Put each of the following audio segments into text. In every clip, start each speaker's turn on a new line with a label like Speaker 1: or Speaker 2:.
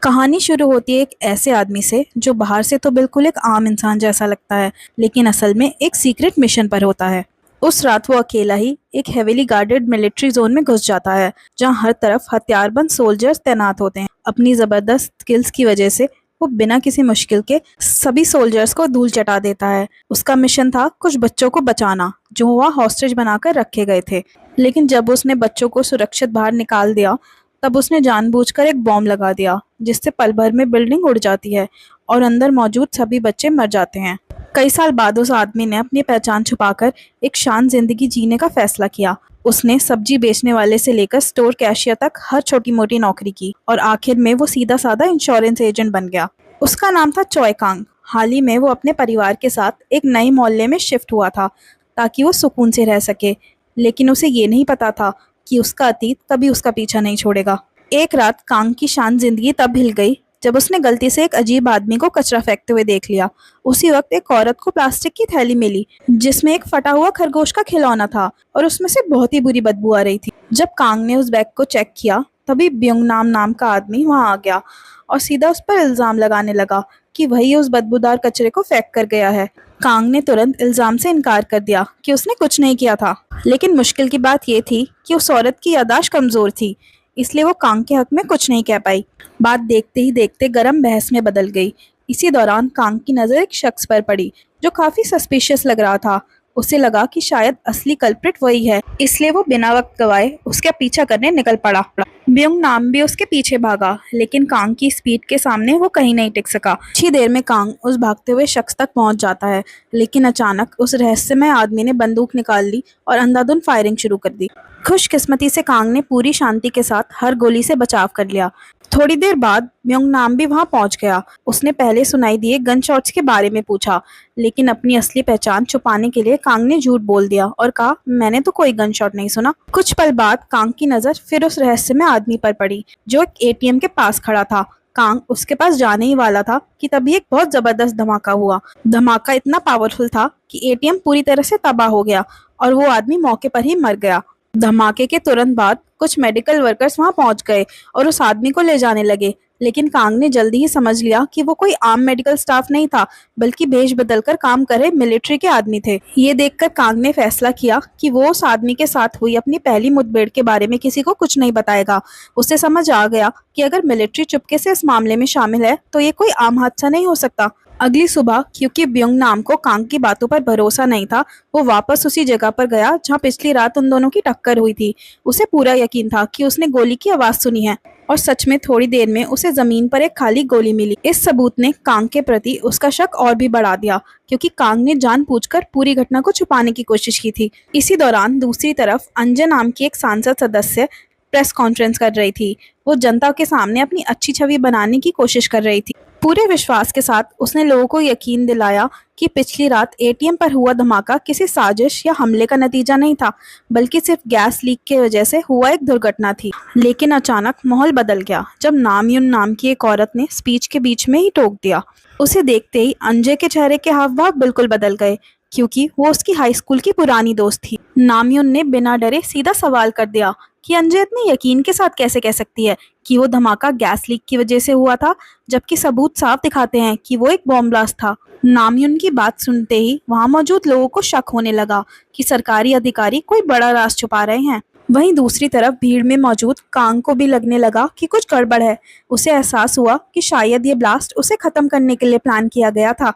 Speaker 1: कहानी शुरू होती है एक ऐसे आदमी से जो बाहर से तो बिल्कुल एक आम इंसान जैसा लगता है, लेकिन असल में एक सीक्रेट मिशन पर होता है। उस रात वो अकेला ही एक हेवीली गार्डेड मिलिट्री जोन में घुस जाता है, जहां हर तरफ हथियारबंद सोल्जर्स तैनात होते हैं। अपनी जबरदस्त स्किल्स की वजह से वो बिना किसी मुश्किल के सभी सोल्जर्स को धूल चटा देता है। उसका मिशन था कुछ बच्चों को बचाना जो वहाँ हॉस्टेज बनाकर रखे गए थे। लेकिन जब उसने बच्चों को सुरक्षित बाहर निकाल दिया, तब उसने जानबूझकर एक बॉम्ब लगा दिया, जिससे पल भर में बिल्डिंग उड़ जाती है और अंदर मौजूद सभी बच्चे मर जाते हैं। कई साल बाद उस आदमी ने अपनी पहचान छुपाकर एक शांत जिंदगी जीने का फैसला किया। उसने सब्जी बेचने वाले से लेकर स्टोर कैशियर तक हर छोटी मोटी नौकरी की और आखिर में वो सीधा साधा इंश्योरेंस एजेंट बन गया। उसका नाम था चॉय कांग। हाल ही में वो अपने परिवार के साथ एक नए मोहल्ले में शिफ्ट हुआ था ताकि वो सुकून से रह सके, लेकिन उसे ये नहीं पता था कि उसका अतीत कभी उसका पीछा नहीं छोड़ेगा। एक रात कांग की शांत जिंदगी तब हिल गई जब उसने गलती से एक अजीब आदमी को कचरा फेंकते हुए देख लिया। उसी वक्त एक औरत को प्लास्टिक की थैली मिली जिसमें एक फटा हुआ खरगोश का खिलौना था और उसमें से बहुत ही बुरी बदबू आ रही थी। जब कांग ने उस बैग को चेक किया, तभी ब्योंग नाम का आदमी वहां आ गया और सीधा उस पर इल्जाम लगाने लगा कि वही उस बदबूदार कचरे को फेंक कर गया है। कांग ने तुरंत इल्जाम से इनकार कर दिया कि उसने कुछ नहीं किया था। लेकिन मुश्किल की बात यह थी कि उस औरत की याददाश्त कमजोर थी, इसलिए वो कांग के हक में कुछ नहीं कह पाई। बात देखते ही देखते गर्म बहस में बदल गई। इसी दौरान कांग की नजर एक शख्स पर पड़ी जो काफी सस्पिशियस लग रहा था। उसे लगा कि शायद असली कल्प्रिट वही है, इसलिए वो बिना वक्त गवाए उसका पीछा करने निकल पड़ा। ब्योंग नाम भी उसके पीछे भागा, लेकिन कांग की स्पीड के सामने वो कहीं नहीं टिक सका। कुछ ही देर में कांग उस भागते हुए शख्स तक पहुंच जाता है, लेकिन अचानक उस रहस्यमय आदमी ने बंदूक निकाल ली और अंधाधुंध फायरिंग शुरू कर दी। खुशकिस्मती से कांग ने पूरी शांति के साथ हर गोली से बचाव कर लिया। थोड़ी देर बाद म्योंग नाम भी वहां पहुंच गया। उसने पहले सुनाई दिए गन शॉट्स के बारे में पूछा, लेकिन अपनी असली पहचान छुपाने के लिए कांग ने झूठ बोल दिया और कहा, मैंने तो कोई गन शॉट नहीं सुना। कुछ पल बाद कांग की नजर फिर उस रहस्यमय आदमी पर पड़ी जो एक एटीएम के पास खड़ा था। कांग उसके पास जाने ही वाला था कि तभी एक बहुत जबरदस्त धमाका हुआ। धमाका इतना पावरफुल था कि एटीएम पूरी तरह से तबाह हो गया और वो आदमी मौके पर ही मर गया। धमाके के तुरंत बाद कुछ मेडिकल वर्कर्स वहां पहुंच गए और उस आदमी को ले जाने लगे, लेकिन कांग ने जल्दी ही समझ लिया कि वो कोई आम मेडिकल स्टाफ नहीं था, बल्कि भेष बदलकर काम कर रहे मिलिट्री के आदमी थे। ये देखकर कांग ने फैसला किया कि वो उस आदमी के साथ हुई अपनी पहली मुठभेड़ के बारे में किसी को कुछ नहीं बताएगा। उसे समझ आ गया कि अगर मिलिट्री चुपके से इस मामले में शामिल है तो ये कोई आम हादसा नहीं हो सकता। अगली सुबह, क्योंकि ब्योंग नाम को कांग की बातों पर भरोसा नहीं था, वो वापस उसी जगह पर गया जहां पिछली रात उन दोनों की टक्कर हुई थी। उसे पूरा यकीन था कि उसने गोली की आवाज सुनी है और सच में थोड़ी देर में उसे जमीन पर एक खाली गोली मिली। इस सबूत ने कांग के प्रति उसका शक और भी बढ़ा दिया, क्योंकि कांग ने जानबूझकर पूरी घटना को छुपाने की कोशिश की थी। इसी दौरान दूसरी तरफ अंजन नाम की एक सांसद सदस्य प्रेस कॉन्फ्रेंस कर रही थी। वो जनता के सामने अपनी अच्छी छवि बनाने की कोशिश कर रही थी। पूरे विश्वास के साथ उसने लोगों को यकीन दिलाया कि पिछली रात एटीएम पर हुआ धमाका किसी साजिश या हमले का नतीजा नहीं था, बल्कि सिर्फ गैस लीक की वजह से हुआ एक दुर्घटना थी। लेकिन अचानक माहौल बदल गया जब नामयुन नाम की एक औरत ने स्पीच के बीच में ही टोक दिया। उसे देखते ही अंजय के चेहरे के हाव भाव बिल्कुल बदल गए, क्योंकि वो उसकी हाई स्कूल की पुरानी दोस्त थी। नामयुन ने बिना डरे सीधा सवाल कर दिया कि अंजय इतने यकीन के साथ कैसे कह सकती है कि वो धमाका गैस लीक की वजह से हुआ था, जबकि सबूत साफ दिखाते हैं कि वो एक बॉम्ब ब्लास्ट था। नामयुन की बात सुनते ही वहां मौजूद लोगों को शक होने लगा कि सरकारी अधिकारी कोई बड़ा राज छुपा रहे हैं। वहीं दूसरी तरफ भीड़ में मौजूद कांग को भी लगने लगा कि कुछ गड़बड़ है। उसे एहसास हुआ कि शायद ये ब्लास्ट उसे खत्म करने के लिए प्लान किया गया था।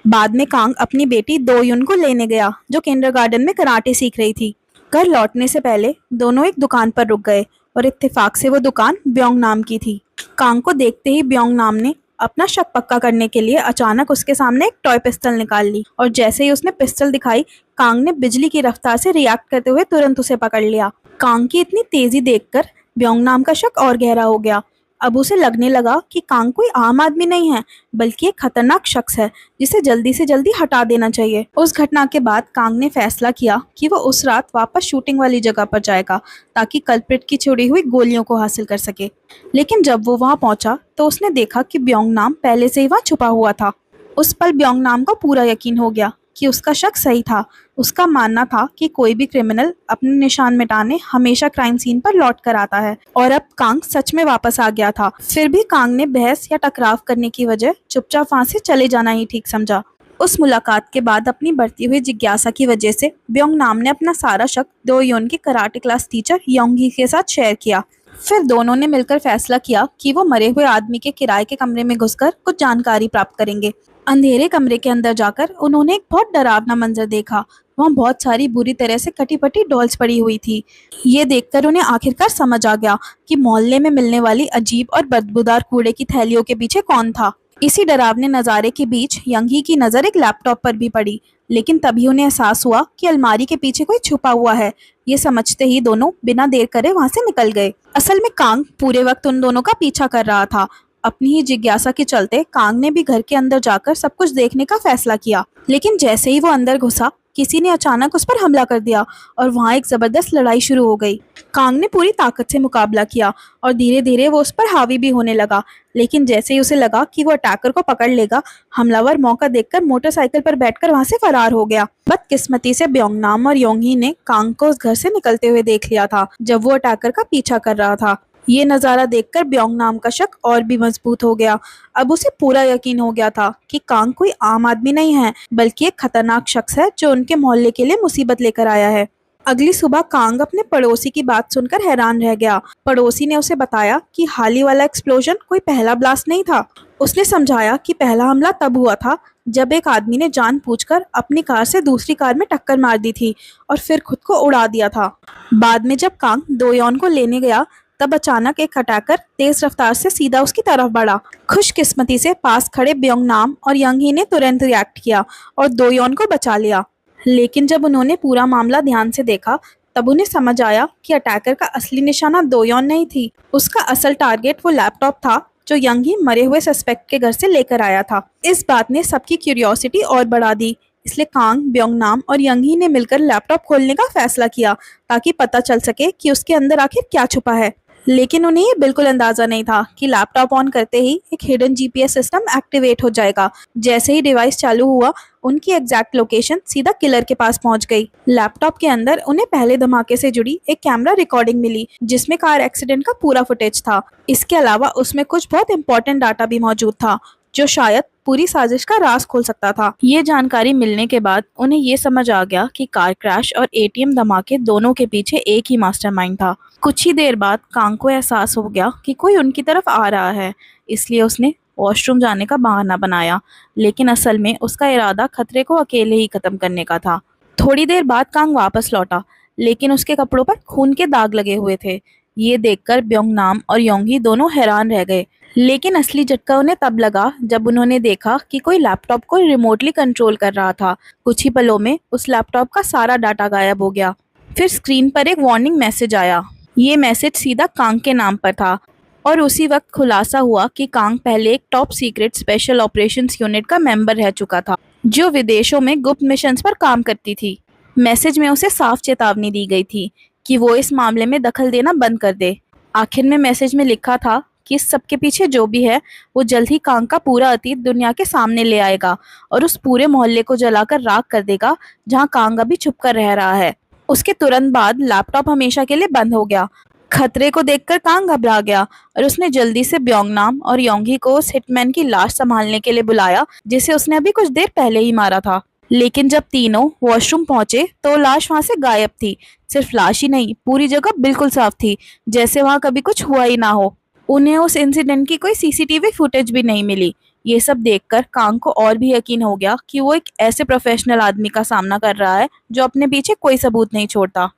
Speaker 1: बाद में कांग अपनी बेटी दो युन को लेने गया, जो किंडरगार्टन में कराटे सीख रही थी। घर लौटने से पहले दोनों एक दुकान पर रुक गए और इत्तेफाक से वो दुकान ब्योंग नाम की थी। कांग को देखते ही ब्योंग नाम ने अपना शक पक्का करने के लिए अचानक उसके सामने एक टॉय पिस्टल निकाल ली और जैसे ही उसने पिस्टल दिखाई, कांग ने बिजली की रफ्तार से रिएक्ट करते हुए तुरंत उसे पकड़ लिया। कांग की इतनी तेजी देखकर ब्योंग नाम का शक और गहरा हो गया। अब उसे लगने लगा कि कांग कोई आम आदमी नहीं है, बल्कि एक खतरनाक शख्स है जिसे जल्दी से जल्दी हटा देना चाहिए। उस घटना के बाद कांग ने फैसला किया कि वो उस रात वापस शूटिंग वाली जगह पर जाएगा ताकि कल्प्रिट की छुड़ी हुई गोलियों को हासिल कर सके। लेकिन जब वो वहां पहुंचा तो उसने देखा कि ब्योंग नाम पहले से ही वहां छुपा हुआ था। उस पल ब्योंग नाम को पूरा यकीन हो गया कि उसका शक सही था। उसका मानना था कि कोई भी क्रिमिनल अपने निशान मिटाने हमेशा क्राइम सीन पर लौट कर आता है, और अब कांग सच में वापस आ गया था। फिर भी कांग ने बहस या टकराव करने की वजह चुपचाप वहां से चले जाना ही ठीक समझा। उस मुलाकात के बाद अपनी बढ़ती हुई जिज्ञासा की वजह से ब्योंग नाम ने अपना सारा शक दो योन की कराटे क्लास टीचर योंग ही के साथ शेयर किया। फिर दोनों ने मिलकर फैसला किया कि वो मरे हुए आदमी के किराए के कमरे में घुसकर कुछ जानकारी प्राप्त करेंगे। अंधेरे कमरे के अंदर जाकर उन्होंने एक बहुत डरावना मंजर देखा। वहाँ बहुत सारी बुरी तरह से कटी पटी डॉल्स पड़ी हुई थी। ये देखकर उन्हें आखिरकार समझ आ गया कि मोहल्ले में मिलने वाली अजीब और बदबूदार कूड़े की थैलियों के पीछे कौन था। इसी डरावने नज़ारे के बीच यंगी की नज़र एक लैपटॉप पर भी पड़ी, लेकिन तभी उन्हें एहसास हुआ कि अलमारी के पीछे कोई छुपा हुआ है। ये समझते ही दोनों बिना देर करे वहां से निकल गए। असल में कांग पूरे वक्त उन दोनों का पीछा कर रहा था। अपनी ही जिज्ञासा के चलते कांग ने भी घर के अंदर जाकर सब कुछ देखने का फैसला किया, लेकिन जैसे ही वो अंदर घुसा किसी ने अचानक उस पर हमला कर दिया और वहाँ एक जबरदस्त लड़ाई शुरू हो गई। कांग ने पूरी ताकत से मुकाबला किया और धीरे धीरे वो उस पर हावी भी होने लगा, लेकिन जैसे ही उसे लगा कि वो अटैकर को पकड़ लेगा, हमलावर मौका देखकर मोटरसाइकिल पर बैठकर वहां से फरार हो गया। बदकिस्मती से ब्योंगनाम और योंगी ने कांग को उस घर से निकलते हुए देख लिया था जब वो अटैकर का पीछा कर रहा था। ये नज़ारा देखकर ब्योंगनाम का शक और भी मजबूत हो गया। अब उसे पूरा यकीन हो गया था कि कांग कोई आम आदमी नहीं है, बल्कि एक खतरनाक शख्स है जो उनके मोहल्ले के लिए मुसीबत लेकर आया है। अगली सुबह कांग अपने पड़ोसी की बात सुनकर हैरान रह गया। पड़ोसी ने उसे बताया कि हाल ही वाला एक्सप्लोजन कोई पहला ब्लास्ट नहीं था। उसने समझाया कि पहला हमला तब हुआ था जब एक आदमी ने जानबूझकर अपनी कार से दूसरी कार में टक्कर मार दी थी और फिर खुद को उड़ा दिया था। बाद में जब कांग दोयोन को लेने गया, तब अचानक एक अटैकर तेज रफ्तार से सीधा उसकी तरफ बढ़ा। खुशकिस्मती से पास खड़े ब्योंगनाम और यंगी ने तुरंत रिएक्ट किया और दोयोन को बचा लिया। लेकिन जब उन्होंने पूरा मामला ध्यान से देखा, तब उन्हें समझ आया कि अटैकर का असली निशाना दोयोन नहीं थी। उसका असल टारगेट वो लैपटॉप था जो यंगी मरे हुए सस्पेक्ट के घर से लेकर आया था। इस बात ने सबकी क्यूरियोसिटी और बढ़ा दी, इसलिए कांग, ब्योंगनाम और यंगी ने मिलकर लैपटॉप खोलने का फैसला किया ताकि पता चल सके कि उसके अंदर आखिर क्या छुपा है। लेकिन उन्हें ये बिल्कुल अंदाजा नहीं था कि लैपटॉप ऑन करते ही एक हिडन जीपीएस सिस्टम एक्टिवेट हो जाएगा। जैसे ही डिवाइस चालू हुआ, उनकी एग्जैक्ट लोकेशन सीधा किलर के पास पहुंच गई। लैपटॉप के अंदर उन्हें पहले धमाके से जुड़ी एक कैमरा रिकॉर्डिंग मिली जिसमें कार एक्सीडेंट का पूरा फुटेज था। इसके अलावा उसमें कुछ बहुत इंपॉर्टेंट डाटा भी मौजूद था जो शायद पूरी साजिश का राज खोल सकता था। ये जानकारी मिलने के बाद उन्हें ये समझ आ गया कि कार क्रैश और एटीएम धमाके दोनों के पीछे एक ही मास्टरमाइंड था। कुछ ही देर बाद कांग को एहसास हो गया कि कोई उनकी तरफ आ रहा है, इसलिए उसने वॉशरूम जाने का बहाना बनाया, लेकिन असल में उसका इरादा खतरे को अकेले ही खत्म करने का था। थोड़ी देर बाद कांग वापस लौटा, लेकिन उसके कपड़ों पर खून के दाग लगे हुए थे। ये देखकर ब्योंगनाम और योंगी दोनों हैरान रह गए, लेकिन असली झटका उन्हें तब लगा जब उन्होंने देखा कि कोई लैपटॉप को रिमोटली कंट्रोल कर रहा था। कुछ ही पलों में उस लैपटॉप का सारा डाटा गायब हो गया। फिर स्क्रीन पर एक वार्निंग मैसेज आया। ये मैसेज सीधा कांग के नाम पर था और उसी वक्त खुलासा हुआ कि कांग पहले एक top secret special operations unit का मेंबर रह चुका था जो विदेशों में गुप्त मिशंस पर काम करती थी। मैसेज में उसे साफ चेतावनी दी गई थी कि वो इस मामले में दखल देना बंद कर दे। आखिर में मैसेज में लिखा था कि इस सबके पीछे जो भी है वो जल्द ही कांग का पूरा अतीत दुनिया के सामने ले आएगा और उस पूरे मोहल्ले को जलाकर राख कर देगा जहां कांग अभी छुप कर रह रहा है। उसके तुरंत बाद लैपटॉप हमेशा के लिए बंद हो गया। खतरे को देखकर कांग घबरा गया और उसने जल्दी से ब्योंगनाम और योंगी को उस हिटमैन की लाश संभालने के लिए बुलाया जिसे उसने अभी कुछ देर पहले ही मारा था। लेकिन जब तीनों वॉशरूम पहुंचे तो लाश वहां से गायब थी। सिर्फ लाश ही नहीं, पूरी जगह बिल्कुल साफ थी, जैसे वहां कभी कुछ हुआ ही ना हो। उन्हें उस इंसिडेंट की कोई सीसीटीवी फुटेज भी नहीं मिली। ये सब देखकर कांग को और भी यकीन हो गया कि वो एक ऐसे प्रोफेशनल आदमी का सामना कर रहा है जो अपने पीछे कोई सबूत नहीं छोड़ता।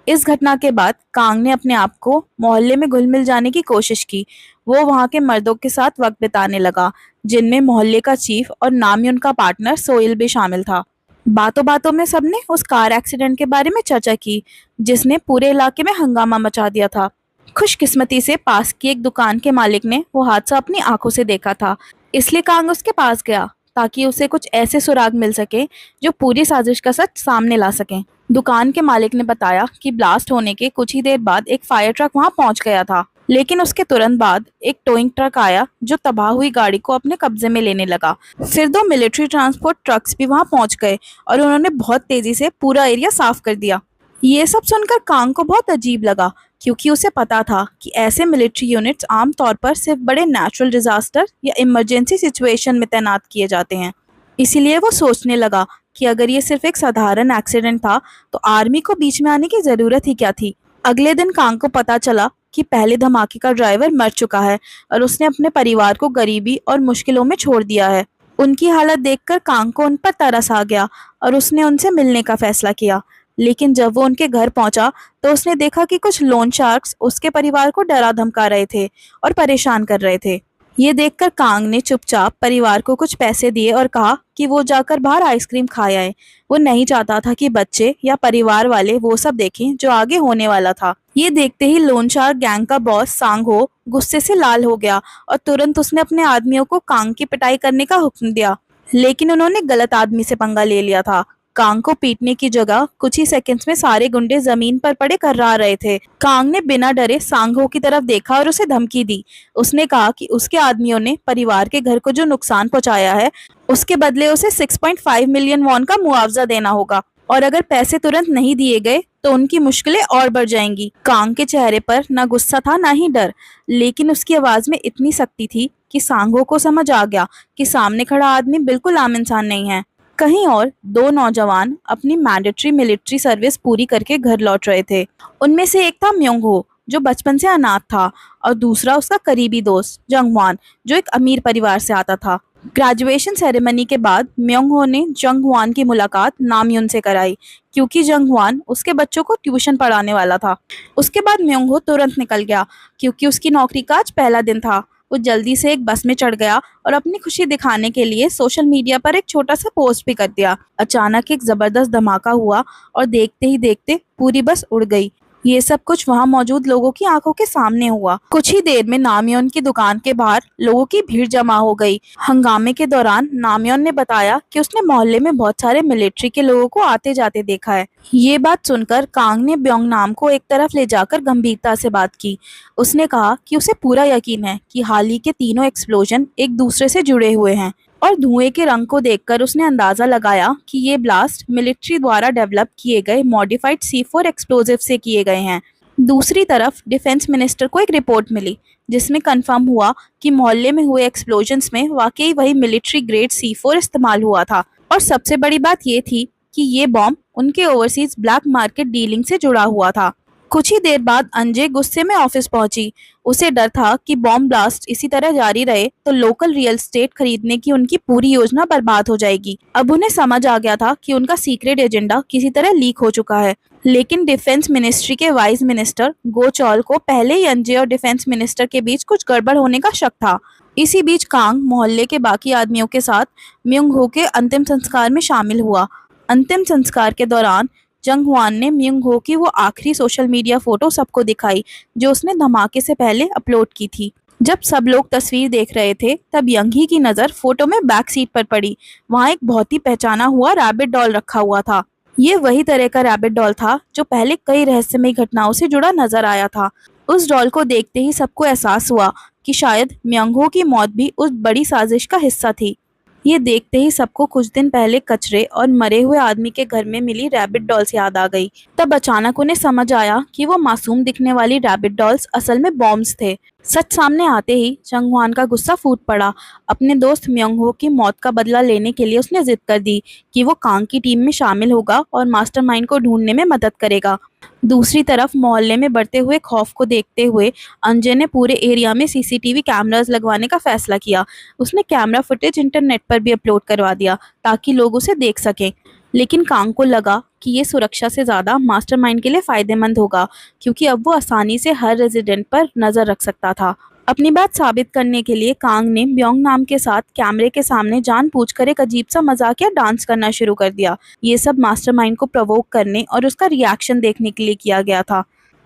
Speaker 1: इस घटना के बाद कांग ने अपने आप को मोहल्ले में घुल मिल जाने की कोशिश की। वो वहाँ के मर्दों के साथ वक्त बिताने लगा, जिनमें मोहल्ले का चीफ और नामी उनका पार्टनर सोइल भी शामिल था। बातों बातों में सबने उस कार एक्सीडेंट के बारे में चर्चा की जिसने पूरे इलाके में हंगामा मचा दिया था। खुशकिस्मती से पास की एक दुकान के मालिक ने वो हादसा अपनी आंखों से देखा था, इसलिए कांग उसके पास गया ताकि उसे कुछ ऐसे सुराग मिल सके जो पूरी साजिश का सच सामने ला सकें। दुकान के मालिक ने बताया कि ब्लास्ट होने के कुछ ही देर बाद एक फायर ट्रक वहां पहुंच गया था लेकिन उसके तुरंत बाद एक टोइंग ट्रक आया जो तबाह हुई गाड़ी को अपने कब्जे में लेने लगा। फिर दो मिलिट्री ट्रांसपोर्ट ट्रक्स भी वहां पहुंच गए और उन्होंने बहुत तेजी से पूरा एरिया साफ कर दिया। ये सब सुनकर कांग को बहुत अजीब लगा, क्योंकि उसे पता था कि ऐसे मिलिट्री यूनिट्स आमतौर पर सिर्फ बड़े नेचुरल डिजास्टर या इमरजेंसी सिचुएशन में तैनात किए जाते हैं। इसीलिए वो सोचने लगा कि अगर ये सिर्फ एक साधारण एक्सीडेंट था तो आर्मी को बीच में आने की जरूरत ही क्या थी। अगले दिन कांग को पता चला कि पहले धमाके का ड्राइवर मर चुका है और उसने अपने परिवार को गरीबी और मुश्किलों में छोड़ दिया है। उनकी हालत देखकर कांग को उन पर तरस आ गया और उसने उनसे मिलने का फैसला किया। लेकिन जब वो उनके घर पहुंचा तो उसने देखा कि कुछ लोन शार्क्स उसके परिवार को डरा धमका रहे थे और परेशान कर रहे थे। ये देखकर कांग ने चुपचाप परिवार को कुछ पैसे दिए और कहा कि वो जाकर बाहर आइसक्रीम खा आए। वो नहीं चाहता था कि बच्चे या परिवार वाले वो सब देखें जो आगे होने वाला था। ये देखते ही लोन शार्क गैंग का बॉस सांग हो गुस्से से लाल हो गया और तुरंत उसने अपने आदमियों को कांग की पिटाई करने का हुक्म दिया। लेकिन उन्होंने गलत आदमी से पंगा ले लिया था। कांग को पीटने की जगह कुछ ही सेकंड्स में सारे गुंडे जमीन पर पड़े कर्रा रहे थे। कांग ने बिना डरे सांगहो की तरफ देखा और उसे धमकी दी। उसने कहा कि उसके आदमियों ने परिवार के घर को जो नुकसान पहुंचाया है उसके बदले उसे 6.5 मिलियन वॉन का मुआवजा देना होगा और अगर पैसे तुरंत नहीं दिए गए तो उनकी मुश्किलें और बढ़ जाएंगी। कांग के चेहरे पर न गुस्सा था न ही डर, लेकिन उसकी आवाज में इतनी सख्ती थी कि सांगहो को समझ आ गया कि सामने खड़ा आदमी बिल्कुल आम इंसान नहीं है। कहीं और दो नौजवान अपनी मैंडेटरी मिलिट्री सर्विस पूरी करके घर लौट रहे थे। उनमें से एक था म्योंग हो जो बचपन से अनाथ था और दूसरा उसका करीबी दोस्त जंगवान जो एक अमीर परिवार से आता था। ग्रेजुएशन सेरेमनी के बाद म्योंग हो ने जंगवान की मुलाकात नामयून से कराई, क्योंकि जंगवान उसके बच्चों को ट्यूशन पढ़ाने वाला था। उसके बाद म्योंग हो तुरंत निकल गया, क्योंकि उसकी नौकरी का आज पहला दिन था। वो जल्दी से एक बस में चढ़ गया और अपनी खुशी दिखाने के लिए सोशल मीडिया पर एक छोटा सा पोस्ट भी कर दिया। अचानक एक जबरदस्त धमाका हुआ और देखते ही देखते पूरी बस उड़ गई। ये सब कुछ वहां मौजूद लोगों की आंखों के सामने हुआ। कुछ ही देर में नामयोन की दुकान के बाहर लोगों की भीड़ जमा हो गई। हंगामे के दौरान नामयोन ने बताया कि उसने मोहल्ले में बहुत सारे मिलिट्री के लोगों को आते जाते देखा है। ये बात सुनकर कांग ने ब्योंग नाम को एक तरफ ले जाकर गंभीरता से बात की। उसने कहा कि उसे पूरा यकीन है कि हाल ही के तीनों एक्सप्लोजन एक दूसरे से जुड़े हुए हैं और धुएं के रंग को देखकर उसने अंदाजा लगाया कि ये ब्लास्ट मिलिट्री द्वारा डेवलप किए गए मॉडिफाइड C4 एक्सप्लोजिव से किए गए हैं। दूसरी तरफ डिफेंस मिनिस्टर को एक रिपोर्ट मिली जिसमें कंफर्म हुआ कि मोहल्ले में हुए एक्सप्लोजन्स में वाकई वही मिलिट्री ग्रेड C4 इस्तेमाल हुआ था। और सबसे बड़ी बात ये थी कि ये बॉम्ब उनके ओवरसीज ब्लैक मार्केट डीलिंग से जुड़ा हुआ था। कुछ ही देर बाद अंजे गुस्से में ऑफिस पहुंची। उसे डर था कि बॉम्ब ब्लास्ट इसी तरह जारी रहे तो लोकल रियल स्टेट खरीदने की उनकी पूरी योजना बर्बाद हो जाएगी। अब उन्हें समझ आ गया था कि उनका सीक्रेट एजेंडा किसी तरह लीक हो चुका है। लेकिन डिफेंस मिनिस्ट्री के वाइस मिनिस्टर गो चौल को पहले ही अंजे और डिफेंस मिनिस्टर के बीच कुछ गड़बड़ होने का शक था। इसी बीच कांग मोहल्ले के बाकी आदमियों के साथ म्योंग हो के अंतिम संस्कार में शामिल हुआ। अंतिम संस्कार के दौरान जंगवान ने म्योंग हो की वो आखिरी सोशल मीडिया फोटो सबको दिखाई जो उसने धमाके से पहले अपलोड की थी। जब सब लोग तस्वीर देख रहे थे तब यंगी की नज़र फोटो में बैक सीट पर पड़ी। वहाँ एक बहुत ही पहचाना हुआ रैबिट डॉल रखा हुआ था। ये वही तरह का रैबिट डॉल था जो पहले कई रहस्यमयी घटनाओं से जुड़ा नजर आया था। उस डॉल को देखते ही सबको एहसास हुआ कि शायद म्योंग हो की मौत भी उस बड़ी साजिश का हिस्सा थी। ये देखते ही सबको कुछ दिन पहले कचरे और मरे हुए आदमी के घर में मिली रैबिट डॉल्स याद आ गई। तब अचानक उन्हें समझ आया कि वो मासूम दिखने वाली रैबिट डॉल्स असल में बॉम्ब्स थे। सच सामने आते ही जंगवान का गुस्सा फूट पड़ा। अपने दोस्त म्योंग हो की मौत का बदला लेने के लिए उसने जिद कर दी कि वो कांग की टीम में शामिल होगा और मास्टरमाइंड को ढूंढने में मदद करेगा। दूसरी तरफ मोहल्ले में बढ़ते हुए खौफ को देखते हुए अंजय ने पूरे एरिया में सीसीटीवी कैमरास लगवाने का फैसला किया। उसने कैमरा फुटेज इंटरनेट पर भी अपलोड करवा दिया ताकि लोग उसे देख सकें। लेकिन कांग को लगा कि ये सुरक्षा से ज़्यादा मास्टरमाइंड के लिए फ़ायदेमंद होगा, क्योंकि अब वो आसानी से हर रेजिडेंट पर नज़र रख सकता था। अपनी बात साबित करने के लिए कांग ने ब्योंग नाम के साथ कैमरे के सामने जानबूझकर एक अजीब सा मजाकिया डांस करना शुरू कर दिया। ये सब मास्टरमाइंड को प्रोवोक करने और उसका रिएक्शन देखने के लिए किया गया था।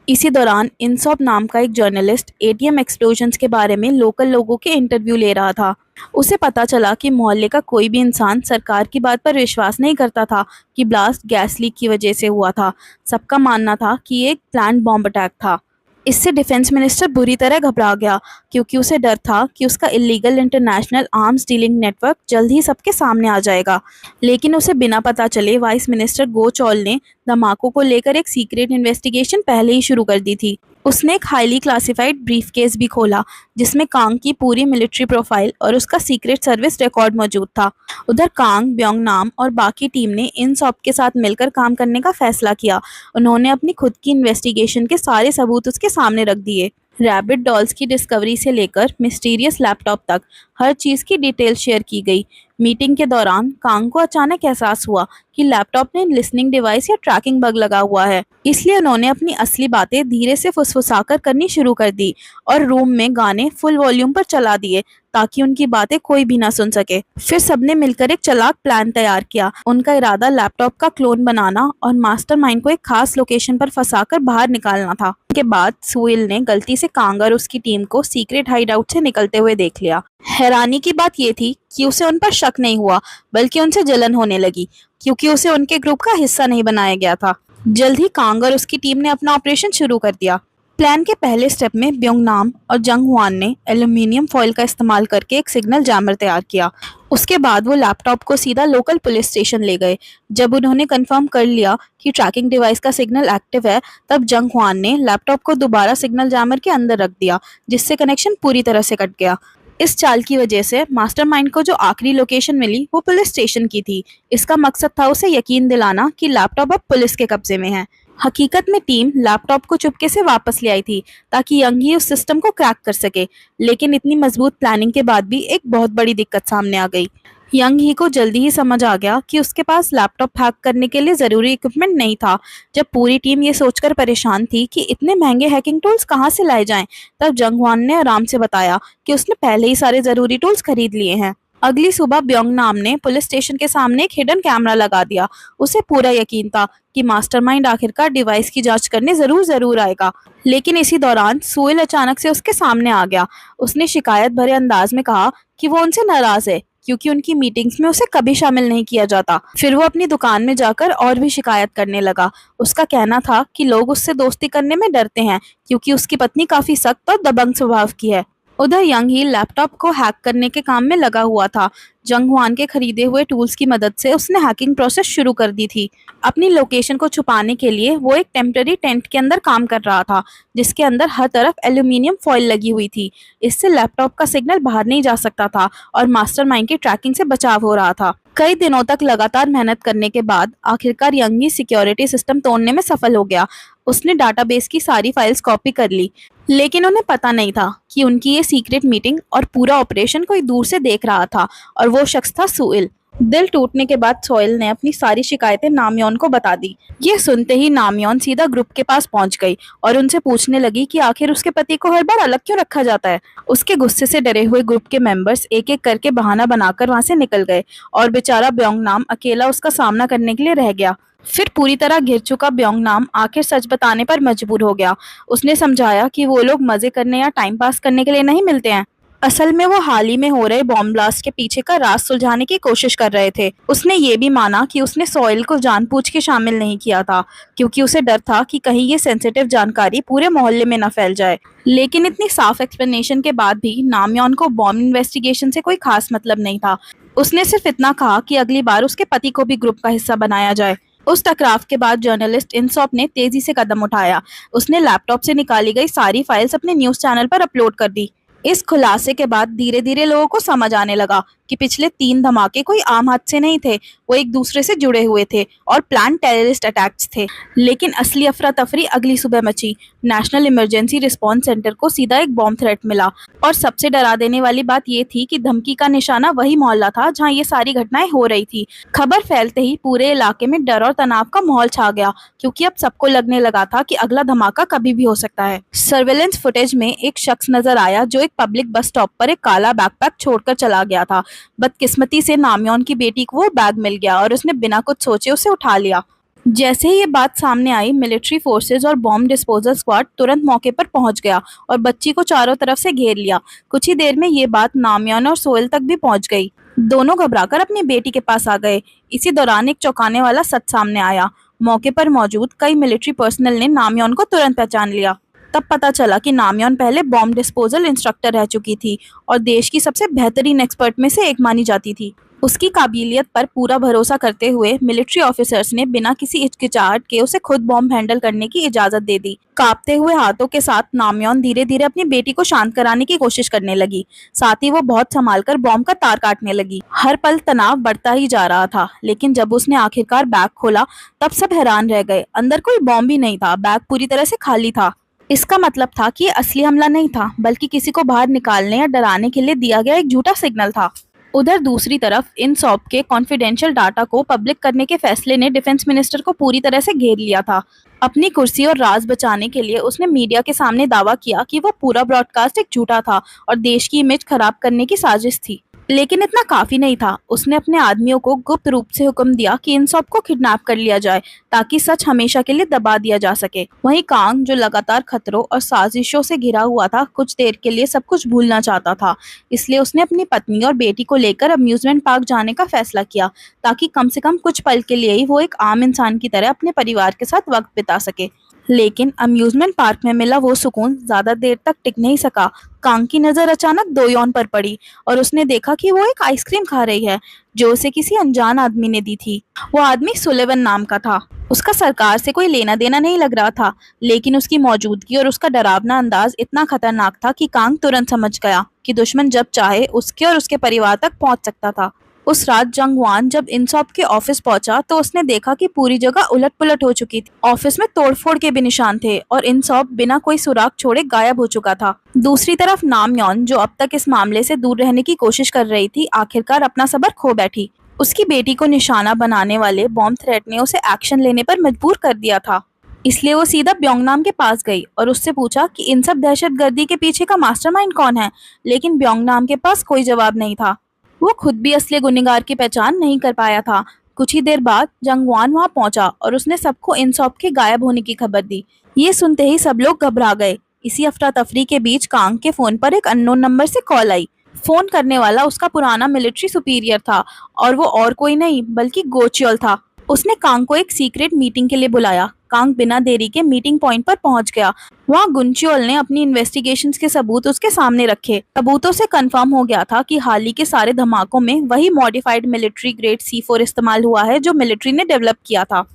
Speaker 1: इसी दौरान इंसॉप नाम का एक जर्नलिस्ट एटीएम एक्सप्लोजन्स के बारे में लोकल लोगों के इंटरव्यू ले रहा था। उसे पता चला कि मोहल्ले का कोई भी इंसान सरकार की बात पर विश्वास नहीं करता था कि ब्लास्ट गैस लीक की वजह से हुआ था। सबका मानना था कि ये एक प्लान्ड बॉम्ब अटैक था। इससे डिफेंस मिनिस्टर बुरी तरह घबरा गया, क्योंकि उसे डर था कि उसका illegal international arms dealing network जल्द ही सबके सामने आ जाएगा। लेकिन उसे बिना पता चले वाइस मिनिस्टर गो चौल ने धमाकों को लेकर एक सीक्रेट इन्वेस्टिगेशन पहले ही शुरू कर दी थी। उसने एक हाईली क्लासिफाइड ब्रीफकेस भी खोला, जिसमें कांग की पूरी मिलिट्री प्रोफाइल और उसका सीक्रेट सर्विस रिकॉर्ड मौजूद था। उधर कांग, ब्योंगनाम और बाकी टीम ने इन सब के साथ मिलकर काम करने का फैसला किया। उन्होंने अपनी खुद की इन्वेस्टिगेशन के सारे सबूत उसके सामने रख दिए। रैबिट डॉल्स की डिस्कवरी से लेकर मिस्टीरियस लैपटॉप तक हर चीज़ की डिटेल शेयर की गई। मीटिंग के दौरान कांग को अचानक एहसास हुआ कि लैपटॉप में लिसनिंग डिवाइस या ट्रैकिंग बग लगा हुआ है। इसलिए उन्होंने अपनी असली बातें धीरे से फुसफुसाकर करनी शुरू कर दी और रूम में गाने फुल वॉल्यूम पर चला दिए, ताकि उनकी बातें कोई भी ना सुन सके। फिर सबने मिलकर एक चालाक प्लान तैयार किया। उनका इरादा लैपटॉप का क्लोन बनाना और मास्टरमाइंड को एक खास लोकेशन पर फंसाकर बाहर निकालना था। के बाद सुइल ने गलती से कांग और उसकी टीम को सीक्रेट हाइडआउट से निकलते हुए देख लिया। हैरानी की बात यह थी कि उसे उन पर शक नहीं हुआ, बल्कि उनसे जलन होने लगी, क्योंकि उसे उनके ग्रुप का हिस्सा नहीं बनाया गया था। जल्द ही कांग और उसकी टीम ने अपना ऑपरेशन शुरू कर दिया। प्लान के पहले स्टेप में ब्योंगनाम और जंग हुआन ने एल्यूमिनियम फॉइल का इस्तेमाल करके एक सिग्नल जैमर तैयार किया। उसके बाद वो लैपटॉप को सीधा लोकल पुलिस स्टेशन ले गए। जब उन्होंने कंफर्म कर लिया कि ट्रैकिंग डिवाइस का सिग्नल एक्टिव है, तब जंग हुआन ने लैपटॉप को दोबारा सिग्नल जैमर के अंदर रख दिया, जिससे कनेक्शन पूरी तरह से कट गया। इस चाल की वजह से मास्टरमाइंड को जो आखिरी लोकेशन मिली वो पुलिस स्टेशन की थी। इसका मकसद था उसे यकीन दिलाना कि लैपटॉप अब पुलिस के कब्जे में है। हकीकत में टीम लैपटॉप को चुपके से वापस ले आई थी, ताकि यंग ही उस सिस्टम को क्रैक कर सके। लेकिन इतनी मजबूत प्लानिंग के बाद भी एक बहुत बड़ी दिक्कत सामने आ गई। यंग ही को जल्दी ही समझ आ गया कि उसके पास लैपटॉप हैक करने के लिए ज़रूरी इक्विपमेंट नहीं था। जब पूरी टीम ये सोचकर परेशान थी कि इतने महंगे हैकिंग टूल्स कहाँ से लाए जाएं, तब जंग हुआन ने आराम से बताया कि उसने पहले ही सारे ज़रूरी टूल्स खरीद लिए हैं। अगली सुबह ब्योंगनाम ने पुलिस स्टेशन के सामने एक हिडन कैमरा लगा दिया। उसे पूरा यकीन था कि मास्टरमाइंड आखिरकार डिवाइस की जांच करने जरूर आएगा। लेकिन इसी दौरान सुइल अचानक से उसके सामने आ गया। उसने शिकायत भरे अंदाज में कहा कि वो उनसे नाराज है, क्योंकि उनकी मीटिंग्स में उसे कभी शामिल नहीं किया जाता। फिर वो अपनी दुकान में जाकर और भी शिकायत करने लगा। उसका कहना था कि लोग उससे दोस्ती करने में डरते हैं, क्योंकि उसकी पत्नी काफी सख्त और दबंग स्वभाव की है। उधर यंग ही लैपटॉप को हैक करने के काम में लगा हुआ था। जंग हुआन के खरीदे हुए टूल्स की मदद से उसने हैकिंग प्रोसेस शुरू कर दी थी। अपनी लोकेशन को छुपाने के लिए वो एक टेम्पररी टेंट के अंदर काम कर रहा था, जिसके अंदर हर तरफ एल्यूमिनियम फॉइल लगी हुई थी। इससे लैपटॉप का सिग्नल बाहर नहीं जा सकता था और मास्टरमाइंड की ट्रैकिंग से बचाव हो रहा था। कई दिनों तक लगातार मेहनत करने के बाद आखिरकार यंग ही सिक्योरिटी सिस्टम तोड़ने में सफल हो गया। उसने डाटाबेस की सारी फाइल्स कॉपी कर ली, लेकिन उन्हें पता नहीं था कि उनकी ये सीक्रेट मीटिंग और पूरा ऑपरेशन कोई दूर से देख रहा था, और वो शख्स था सुइल। दिल टूटने के बाद सोइल ने अपनी सारी शिकायतें नामयोन को बता दी। ये सुनते ही नामयोन सीधा ग्रुप के पास पहुंच गई और उनसे पूछने लगी कि आखिर उसके पति को हर बार अलग क्यों रखा जाता है। उसके गुस्से से डरे हुए ग्रुप के मेंबर्स एक एक करके बहाना बनाकर वहां से निकल गए और बेचारा ब्योंगनाम अकेला उसका सामना करने के लिए रह गया। फिर पूरी तरह घिर चुका ब्योंगनाम आखिर सच बताने पर मजबूर हो गया। उसने समझाया कि वो लोग मजे करने या टाइम पास करने के लिए नहीं मिलते हैं। असल में वो हाल ही में हो रहे बॉम्ब ब्लास्ट के पीछे का राज सुलझाने की कोशिश कर रहे थे। उसने ये भी माना कि उसने सोइल को जानबूझ के शामिल नहीं किया था, क्योंकि उसे डर था कि कहीं ये सेंसिटिव जानकारी पूरे मोहल्ले में न फैल जाए। लेकिन इतनी साफ एक्सप्लेनेशन के बाद भी नामयोन को बॉम्ब इन्वेस्टिगेशन से कोई खास मतलब नहीं था। उसने सिर्फ इतना कहा कि अगली बार उसके पति को भी ग्रुप का हिस्सा बनाया जाए। उस टकराव के बाद जर्नलिस्ट इंसॉप ने तेजी से कदम उठाया। उसने लैपटॉप से निकाली गई सारी फाइल्स अपने न्यूज चैनल पर अपलोड कर दी। इस खुलासे के बाद धीरे धीरे लोगों को समझ आने लगा कि पिछले 3 धमाके कोई आम हादसे नहीं थे, वो एक दूसरे से जुड़े हुए थे और प्लान टेररिस्ट अटैक्स थे। लेकिन असली अफरा तफरी अगली सुबह मची। नेशनल इमरजेंसी रिस्पांस सेंटर को सीधा एक बॉम्ब थ्रेट मिला, और सबसे डरा देने वाली बात ये थी कि धमकी का निशाना वही मोहल्ला था जहां ये सारी घटनाएं हो रही थी। खबर फैलते ही पूरे इलाके में डर और तनाव का माहौल छा गया, क्योंकि अब सबको लगने लगा था कि अगला धमाका कभी भी हो सकता है। सर्वेलेंस फुटेज में एक शख्स नजर आया जो एक पब्लिक बस स्टॉप पर एक काला बैकपैक छोड़कर चला गया था। बदकिस्मती से नामयोन की बेटी को वो बैग मिल गया और उसने बिना कुछ सोचे उसे उठा लिया। जैसे ही ये बात सामने आई, मिलिट्री फोर्सेज और बॉम्ब डिस्पोजल स्क्वाड तुरंत मौके पर पहुंच गया और बच्ची को चारों तरफ से घेर लिया। कुछ ही देर में ये बात नामयोन और सोहेल तक भी पहुंच गई। दोनों घबराकर अपनी बेटी के पास आ गए। इसी दौरान एक चौंकाने वाला सच सामने आया। मौके पर मौजूद कई मिलिट्री पर्सनल ने नामयोन को तुरंत पहचान लिया। तब पता चला कि नामयोन पहले बॉम्ब डिस्पोजल इंस्ट्रक्टर रह चुकी थी और देश की सबसे बेहतरीन एक्सपर्ट में से एक मानी जाती थी। उसकी काबिलियत पर पूरा भरोसा करते हुए मिलिट्री ऑफिसर्स ने बिना किसी हिचकिचाहट के उसे खुद बॉम्ब हैंडल करने की इजाजत दे दी। कांपते हुए हाथों के साथ नामयोन धीरे धीरे अपनी बेटी को शांत कराने की कोशिश करने लगी। साथ ही वो बहुत संभाल कर बॉम्ब का तार काटने लगी। हर पल तनाव बढ़ता ही जा रहा था, लेकिन जब उसने आखिरकार बैग खोला तब सब हैरान रह गए। अंदर कोई बॉम्ब ही नहीं था, बैग पूरी तरह से खाली था। इसका मतलब था कि ये असली हमला नहीं था, बल्कि किसी को बाहर निकालने या डराने के लिए दिया गया एक झूठा सिग्नल था। उधर दूसरी तरफ इनसॉप के कॉन्फिडेंशियल डाटा को पब्लिक करने के फैसले ने डिफेंस मिनिस्टर को पूरी तरह से घेर लिया था। अपनी कुर्सी और राज बचाने के लिए उसने मीडिया के सामने दावा किया कि वो पूरा ब्रॉडकास्ट एक झूठा था और देश की इमेज खराब करने की साजिश थी। लेकिन इतना काफी नहीं था। उसने अपने आदमियों को गुप्त रूप से हुक्म दिया कि इन सब को किडनैप कर लिया जाए ताकि सच हमेशा के लिए दबा दिया जा सके। वहीं कांग, जो लगातार खतरों और साजिशों से घिरा हुआ था, कुछ देर के लिए सब कुछ भूलना चाहता था। इसलिए उसने अपनी पत्नी और बेटी को लेकर अम्यूजमेंट पार्क जाने का फैसला किया ताकि कम से कम कुछ पल के लिए ही वो एक आम इंसान की तरह अपने परिवार के साथ वक्त बिता सके। लेकिन अम्यूजमेंट पार्क में मिला वो सुकून ज्यादा देर तक टिक नहीं सका। कांग की नजर अचानक दोयोन पर पड़ी और उसने देखा कि वो एक आइसक्रीम खा रही है जो उसे किसी अनजान आदमी ने दी थी। वो आदमी सुलेवन नाम का था। उसका सरकार से कोई लेना देना नहीं लग रहा था, लेकिन उसकी मौजूदगी और उसका डरावना अंदाज इतना खतरनाक था कि कांग तुरंत समझ गया कि दुश्मन जब चाहे उसके और उसके परिवार तक पहुंच सकता था। उस रात जंगवान जब इंसॉप के ऑफिस पहुंचा तो उसने देखा कि पूरी जगह उलट-पुलट हो चुकी थी। ऑफिस में तोड़फोड़ के भी निशान थे और इंसॉप बिना कोई सुराग छोड़े गायब हो चुका था। दूसरी तरफ नामयोन, जो अब तक इस मामले से दूर रहने की कोशिश कर रही थी, आखिरकार अपना सब्र खो बैठी। उसकी बेटी को निशाना बनाने वाले बॉम्ब थ्रेट ने उसे एक्शन लेने पर मजबूर कर दिया था। इसलिए वो सीधा ब्योंगनाम के पास गई और उससे पूछा कि इन सब दहशतगर्दी के पीछे का मास्टरमाइंड कौन है। लेकिन ब्योंगनाम के पास कोई जवाब नहीं था। वो खुद भी असली गुनहगार की पहचान नहीं कर पाया था। कुछ ही देर बाद जंगवान वहां पहुंचा और उसने सबको इंसॉप के गायब होने की खबर दी। ये सुनते ही सब लोग घबरा गए। इसी अफरा तफरी के बीच कांग के फोन पर एक अननोन नंबर से कॉल आई। फोन करने वाला उसका पुराना मिलिट्री सुपीरियर था और वो और कोई नहीं बल्कि गोचियोल था। उसने कांग को एक सीक्रेट मीटिंग के लिए बुलाया। कांग बिना देरी के मीटिंग पॉइंट पर पहुंच गया। वहां गुंचियोल ने अपनी इन्वेस्टिगेशंस के सबूत उसके सामने रखे। सबूतों से कंफर्म हो गया था कि हाल ही के सारे धमाकों में वही मॉडिफाइड मिलिट्री ग्रेड C4 इस्तेमाल हुआ है जो मिलिट्री ने डेवलप किया था।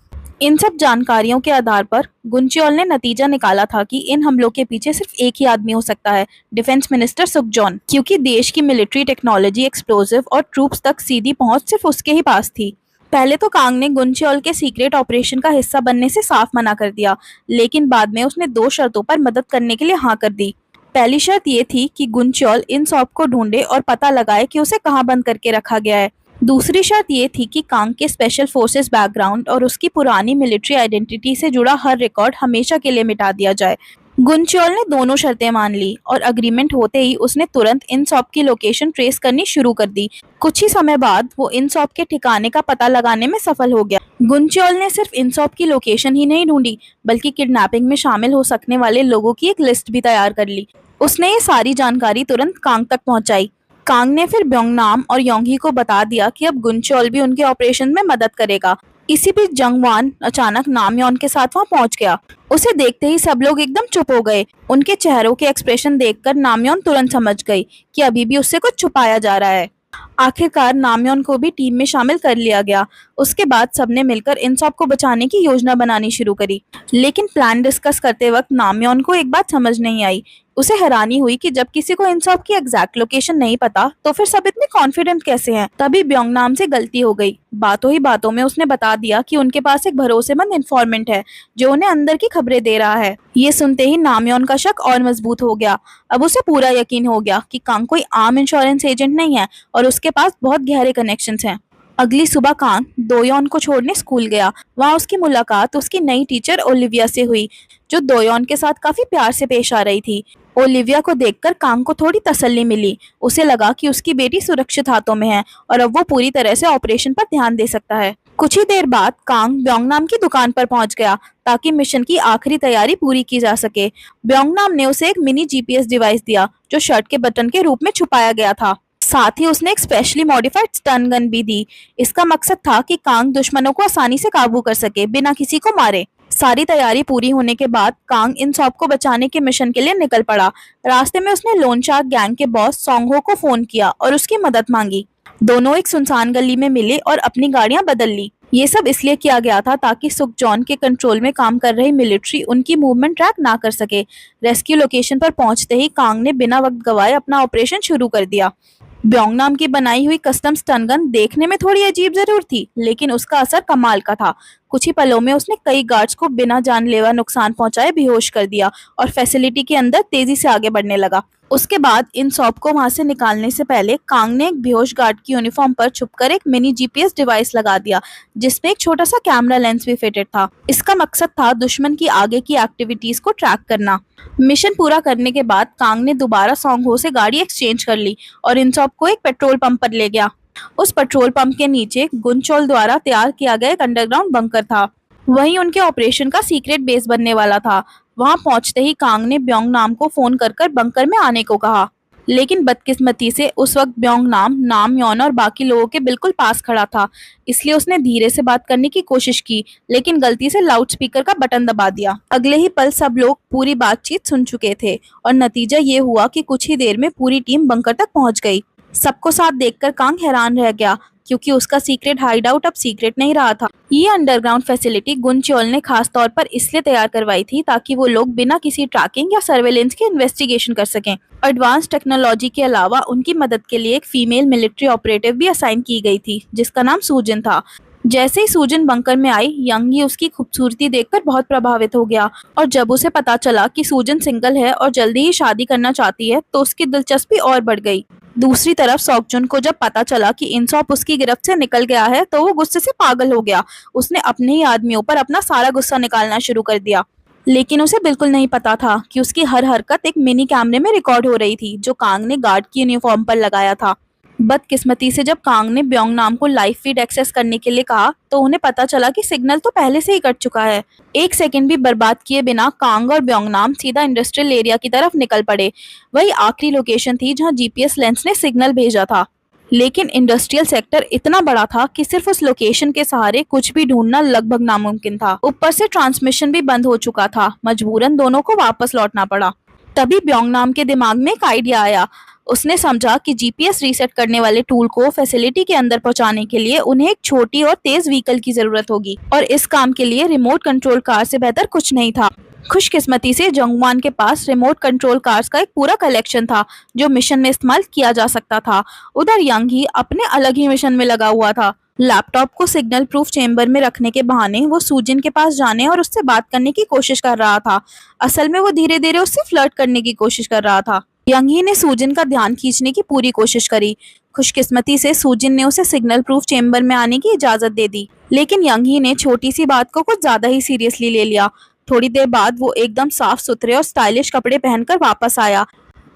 Speaker 1: इन सब जानकारियों के आधार पर गुंचियोल ने नतीजा निकाला था कि इन हमलों के पीछे सिर्फ एक ही आदमी हो सकता है, डिफेंस मिनिस्टर सुकजॉन, क्योंकि देश की मिलिट्री टेक्नोलॉजी, एक्सप्लोजिव और ट्रूप्स तक सीधी पहुंच सिर्फ उसके ही पास थी। पहले तो कांग ने गुंचियोल के सीक्रेट ऑपरेशन का हिस्सा बनने से साफ मना कर दिया, लेकिन बाद में उसने 2 शर्तों पर मदद करने के लिए हाँ कर दी। पहली शर्त ये थी कि गुंचियोल इन सॉप को ढूंढे और पता लगाए कि उसे कहाँ बंद करके रखा गया है। दूसरी शर्त ये थी कि कांग के स्पेशल फोर्सेस बैकग्राउंड और उसकी पुरानी मिलिट्री आइडेंटिटी से जुड़ा हर रिकॉर्ड हमेशा के लिए मिटा दिया जाए। गुंचियोल ने दोनों शर्तें मान ली और अग्रीमेंट होते ही उसने तुरंत इनसॉप की लोकेशन ट्रेस करनी शुरू कर दी। कुछ ही समय बाद वो इनसॉप के ठिकाने का पता लगाने में सफल हो गया। गुंचियोल ने सिर्फ इनसॉप की लोकेशन ही नहीं ढूंढी, बल्कि किडनैपिंग में शामिल हो सकने वाले लोगों की एक लिस्ट भी तैयार कर ली। उसने ये सारी जानकारी तुरंत कांग तक पहुंचाई। कांग ने फिर ब्योंगनाम और योंगी को बता दिया कि अब गुंचियोल भी उनके ऑपरेशन में मदद करेगा। इसी बीच जंगवान अचानक नामयोन के साथ वहां पहुंच गया। उसे देखते ही सब लोग एकदम चुप हो गए। उनके चेहरों के एक्सप्रेशन देखकर नामयोन तुरंत समझ गई कि अभी भी उससे कुछ छुपाया जा रहा है। आखिरकार नामयोन को भी टीम में शामिल कर लिया गया। उसके बाद सबने मिलकर इंसॉप को बचाने की योजना बनानी शुरू करी। लेकिन प्लान डिस्कस करते वक्त नामयोन को एक बात समझ नहीं आई। उसे हैरानी हुई कि जब किसी को इंसॉप की एग्जैक्ट लोकेशन नहीं पता तो फिर सब इतने कॉन्फिडेंट कैसे हैं। तभी ब्योंगनाम से गलती हो गई। बातों ही बातों में उसने बता दिया कि उनके पास एक भरोसेमंद इन्फॉर्मेंट है जो उन्हें अंदर की खबरें दे रहा है। ये सुनते ही नामयोन का शक और मजबूत हो गया। अब उसे पूरा यकीन हो गया कि कांग कोई आम इंश्योरेंस एजेंट नहीं है और उसके पास बहुत गहरे कनेक्शंस हैं। अगली सुबह कांग दोयोन को छोड़ने स्कूल गया। वहाँ उसकी मुलाकात उसकी नई टीचर ओलिविया से हुई, जो दोयोन के साथ काफी प्यार से पेश आ रही थी। ओलिविया को देखकर कांग को थोड़ी तसल्ली मिली। उसे लगा कि उसकी बेटी सुरक्षित हाथों में है और अब वो पूरी तरह से ऑपरेशन पर ध्यान दे सकता है। कुछ ही देर बाद कांग ब्योंगनाम की दुकान पर पहुंच गया ताकि मिशन की आखिरी तैयारी पूरी की जा सके। ब्योंगनाम ने उसे एक मिनी GPS डिवाइस दिया जो शर्ट के बटन के रूप में छुपाया गया था। साथ ही उसने एक स्पेशली मॉडिफाइड स्टन गन भी दी। इसका मकसद था कि कांग दुश्मनों को आसानी से काबू कर सके बिना किसी को मारे। सारी तैयारी पूरी होने के बाद कांग इंसॉप को बचाने के मिशन के लिए निकल पड़ा। रास्ते में उसने लोन शार्क गैंग के बॉस सोंगहो को फोन किया और उसकी मदद मांगी। दोनों एक सुनसान गली में मिले और अपनी गाड़ियां बदल ली। ये सब इसलिए किया गया था ताकि सुख जॉन के कंट्रोल में काम कर रही मिलिट्री उनकी मूवमेंट ट्रैक ना कर सके। रेस्क्यू लोकेशन पर पहुंचते ही कांग ने बिना वक्त गवाए अपना ऑपरेशन शुरू कर दिया। ब्योंग नाम की बनाई हुई कस्टम स्टन गन देखने में थोड़ी अजीब जरूर थी, लेकिन उसका असर कमाल का था। कुछ ही पलों में उसने कई गार्ड्स को बिना जानलेवा नुकसान पहुंचाए बेहोश कर दिया और फैसिलिटी के अंदर तेजी से आगे बढ़ने लगा। उसके बाद इन सॉप को वहां से निकालने से पहले कांग ने एक बेहोश गार्ड की यूनिफॉर्म पर छुपकर एक मिनी जीपीएस डिवाइस लगा दिया, जिसमें एक छोटा सा कैमरा लेंस भी फिटेड था। इसका मकसद था दुश्मन की आगे की एक्टिविटीज को ट्रैक करना। मिशन पूरा करने के बाद कांग ने दोबारा सोंगहो से गाड़ी एक्सचेंज कर ली और इंसॉप को एक पेट्रोल पंप पर ले गया। उस पेट्रोल पंप के नीचे गुनचोल द्वारा तैयार किया गया एक अंडरग्राउंड बंकर था। वहीं उनके ऑपरेशन का सीक्रेट बेस बनने वाला था। वहां पहुंचते ही कांग ने ब्योंग नाम को फोन कर कर बंकर में आने को कहा, लेकिन बदकिस्मती से उस वक्त ब्योंग नाम योन और बाकी लोगों के बिल्कुल पास खड़ा था। इसलिए उसने धीरे से बात करने की कोशिश की, लेकिन गलती से लाउड स्पीकर का बटन दबा दिया। अगले ही पल सब लोग पूरी बातचीत सुन चुके थे और नतीजा ये हुआ कि कुछ ही देर में पूरी टीम बंकर तक पहुंच गई। सबको साथ देखकर कांग हैरान रह गया, क्योंकि उसका सीक्रेट हाइड आउट अब सीक्रेट नहीं रहा था। ये अंडरग्राउंड फैसिलिटी गुनचोल ने खास तौर पर इसलिए तैयार करवाई थी ताकि वो लोग बिना किसी ट्रैकिंग या सर्वेलेंस के इन्वेस्टिगेशन कर सकें। एडवांस टेक्नोलॉजी के अलावा उनकी मदद के लिए एक फीमेल मिलिट्री ऑपरेटिव भी असाइन की गई थी, जिसका नाम सूजन था। जैसे ही सूजन बंकर में आई, यंगी उसकी खूबसूरती देखकर बहुत प्रभावित हो गया और जब उसे पता चला कि सूजन सिंगल है और जल्दी ही शादी करना चाहती है, तो उसकी दिलचस्पी और बढ़ गई। दूसरी तरफ सॉकजुन को जब पता चला कि इंसॉप उसकी गिरफ्त से निकल गया है, तो वो गुस्से से पागल हो गया। उसने अपने ही आदमियों पर अपना सारा गुस्सा निकालना शुरू कर दिया, लेकिन उसे बिल्कुल नहीं पता था कि उसकी हर हरकत एक मिनी कैमरे में रिकॉर्ड हो रही थी, जो कांग ने गार्ड की यूनिफॉर्म पर लगाया था। बदकिस्मती से जब कांग ने ब्योंग नाम को लाइव फीड एक्सेस करने के लिए कहा, तो उन्हें पता चला कि सिग्नल तो पहले से ही कट चुका है। एक सेकंड भी बर्बाद किए बिना कांग और ब्योंग नाम सीधा इंडस्ट्रियल एरिया की तरफ निकल पड़े। वही आखिरी लोकेशन थी जहां जीपीएस लेंस ने सिग्नल भेजा था। लेकिन इंडस्ट्रियल सेक्टर इतना बड़ा था कि सिर्फ उस लोकेशन के सहारे कुछ भी ढूंढना लगभग नामुमकिन था। ऊपर से ट्रांसमिशन भी बंद हो चुका था। मजबूरन दोनों को वापस लौटना पड़ा। तभी ब्योंग नाम के दिमाग में एक आइडिया आया। उसने समझा कि जीपीएस रीसेट करने वाले टूल को फैसिलिटी के अंदर पहुंचाने के लिए उन्हें एक छोटी और तेज व्हीकल की जरूरत होगी, और इस काम के लिए रिमोट कंट्रोल कार से बेहतर कुछ नहीं था। खुशकिस्मती से जंगवान के पास रिमोट कंट्रोल कार्स का एक पूरा कलेक्शन था, जो मिशन में इस्तेमाल किया जा सकता था। उधर यंग ही अपने अलग ही मिशन में लगा हुआ था। लैपटॉप को सिग्नल प्रूफ चेंबर में रखने के बहाने वो सूजिन के पास जाने और उससे बात करने की कोशिश कर रहा था। असल में वो धीरे धीरे उससे फ्लर्ट करने की कोशिश कर रहा था। यंगी ने सूजिन का ध्यान खींचने की पूरी कोशिश करी। खुशकिस्मती से सूजिन ने उसे सिग्नल प्रूफ चेंबर में आने की इजाजत दे दी, लेकिन यंगी ने छोटी सी बात को कुछ ज्यादा ही सीरियसली ले लिया। थोड़ी देर बाद वो एकदम साफ सुथरे और स्टाइलिश कपड़े पहनकर वापस आया,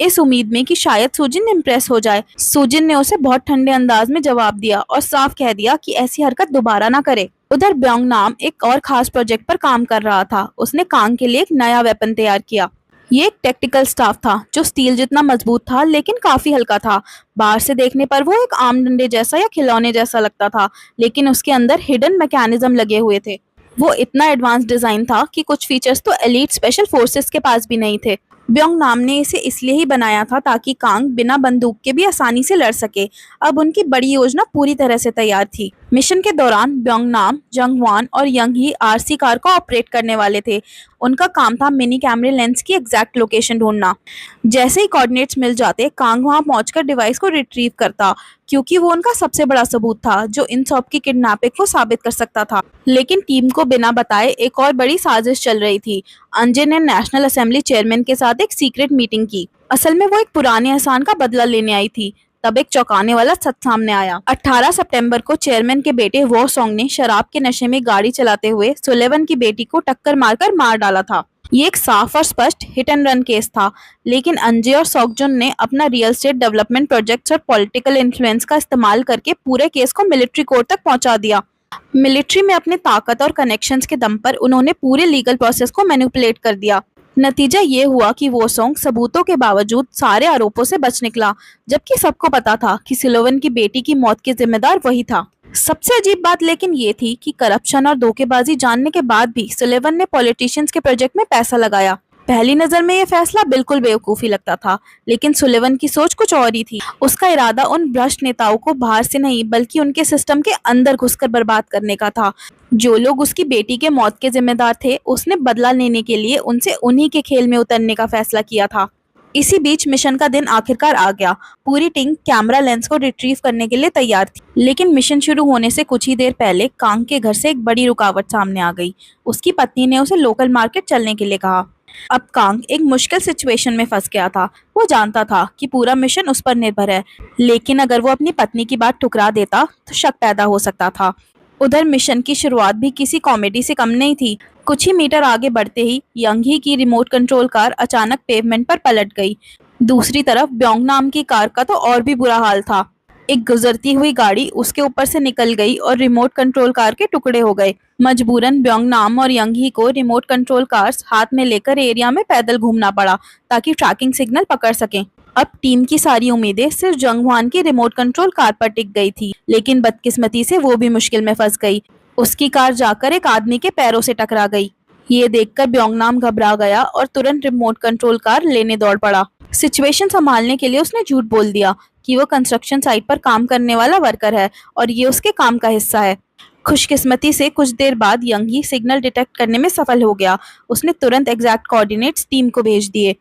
Speaker 1: इस उम्मीद में कि शायद सूजिन इम्प्रेस हो जाए। सूजिन ने उसे बहुत ठंडे अंदाज में जवाब दिया और साफ कह दिया कि ऐसी हरकत दोबारा ना करे। उधर ब्योंग नाम एक और खास प्रोजेक्ट पर काम कर रहा था। उसने कांग के लिए एक नया वेपन तैयार किया। ये एक टेक्टिकल स्टाफ था जो स्टील जितना मजबूत था, लेकिन काफी हल्का था। बाहर से देखने पर वो एक आम डंडे जैसा या खिलौने जैसा लगता था, लेकिन उसके अंदर हिडन मैकेनिज्म लगे हुए थे। वो इतना एडवांस डिजाइन था कि कुछ फीचर्स तो एलीट स्पेशल फोर्सेस के पास भी नहीं थे। ब्योंग नाम ने इसे इसलिए ही बनाया था ताकि कांग बिना बंदूक के भी आसानी से लड़ सके। अब उनकी बड़ी योजना पूरी तरह से तैयार थी। मिशन के दौरान ब्योंग नाम, जंगवान और यंग ही आरसी कार को ऑपरेट करने वाले थे। उनका काम था मिनी कैमरे लेंस की एग्जैक्ट लोकेशन ढूंढना। जैसे ही कोऑर्डिनेट्स मिल जाते, कांग वहां पहुंचकर डिवाइस को रिट्रीव करता, क्योंकि वो उनका सबसे बड़ा सबूत था जो इंसॉप की किडनैपिंग को साबित कर सकता था। लेकिन टीम को बिना बताए एक और बड़ी साजिश चल रही थी। अंजय ने नेशनल असेंबली चेयरमैन के साथ एक सीक्रेट मीटिंग की। असल में वो एक पुराने एहसान का बदला लेने आई थी। तब एक चौंकाने वाला सच सामने आया। 18 सितंबर को चेयरमैन के बेटे वो सॉन्ग ने शराब के नशे में गाड़ी चलाते हुए सुलेवन की बेटी को टक्कर मारकर मार डाला था। ये एक साफ और स्पष्ट हिट एंड रन केस था, लेकिन अंजय और सॉकजुन ने अपना रियल एस्टेट डेवलपमेंट प्रोजेक्ट्स और पॉलिटिकल इन्फ्लुएंस का इस्तेमाल करके पूरे केस को मिलिट्री कोर्ट तक पहुंचा दिया। मिलिट्री में अपने ताकत और कनेक्शंस के दम पर उन्होंने पूरे लीगल प्रोसेस को मैनिपुलेट कर दिया। नतीजा ये हुआ कि वो सॉन्ग सबूतों के बावजूद सारे आरोपों से बच निकला, जबकि सबको पता था कि सुलेवन की बेटी की मौत के जिम्मेदार वही था। सबसे अजीब बात लेकिन ये थी कि करप्शन और धोखेबाजी जानने के बाद भी सुलेवन ने पॉलिटिशियंस के प्रोजेक्ट में पैसा लगाया। पहली नजर में ये फैसला बिल्कुल बेवकूफी लगता था, लेकिन सुलेवन की सोच कुछ और ही थी। उसका इरादा उन भ्रष्ट नेताओं को बाहर से नहीं बल्कि उनके सिस्टम के अंदर घुसकर बर्बाद करने का था। जो लोग उसकी बेटी के मौत के जिम्मेदार थे, उसने बदला लेने के लिए उनसे उन्हीं के खेल में उतरने का फैसला किया था। इसी बीच मिशन का दिन आखिरकार आ गया। पूरी टीम कैमरा लेंस को रिट्रीव करने के लिए तैयार थी, लेकिन मिशन शुरू होने से कुछ ही देर पहले कांग के घर से एक बड़ी रुकावट सामने आ गई। उसकी पत्नी ने उसे लोकल मार्केट चलने के लिए कहा। अब कांग एक मुश्किल सिचुएशन में फंस गया था। वो जानता था कि पूरा मिशन उस पर निर्भर है, लेकिन अगर वो अपनी पत्नी की बात ठुकरा देता तो शक पैदा हो सकता था। उधर मिशन की शुरुआत भी किसी कॉमेडी से कम नहीं थी। कुछ ही मीटर आगे बढ़ते ही यंग ही की रिमोट कंट्रोल कार अचानक पेवमेंट पर पलट गई। दूसरी तरफ ब्योंग नाम की कार का तो और भी बुरा हाल था। एक गुजरती हुई गाड़ी उसके ऊपर से निकल गई और रिमोट कंट्रोल कार के टुकड़े हो गए। मजबूरन ब्योंग नाम और यंग ही को रिमोट कंट्रोल कार्स हाथ में लेकर एरिया में पैदल घूमना पड़ा ताकि ट्रैकिंग सिग्नल पकड़ सकें। अब टीम की सारी उम्मीदें सिर्फ जंगहुआन की रिमोट कंट्रोल कार पर टिक गई थी, लेकिन बदकिस्मती से वो भी मुश्किल में फंस गई। उसकी कार जाकर एक आदमी के पैरों से टकरा गई। ये देखकर ब्योंगनाम घबरा गया और तुरंत रिमोट कंट्रोल कार लेने दौड़ पड़ा। सिचुएशन संभालने के लिए उसने झूठ बोल दिया कि वो कंस्ट्रक्शन साइट पर काम करने वाला वर्कर है और ये उसके काम का हिस्सा है। खुशकिस्मती से कुछ देर बाद यंगी सिग्नल डिटेक्ट करने में सफल हो गया। उसने तुरंत एग्जैक्ट कोऑर्डिनेट्स टीम को भेज दिए।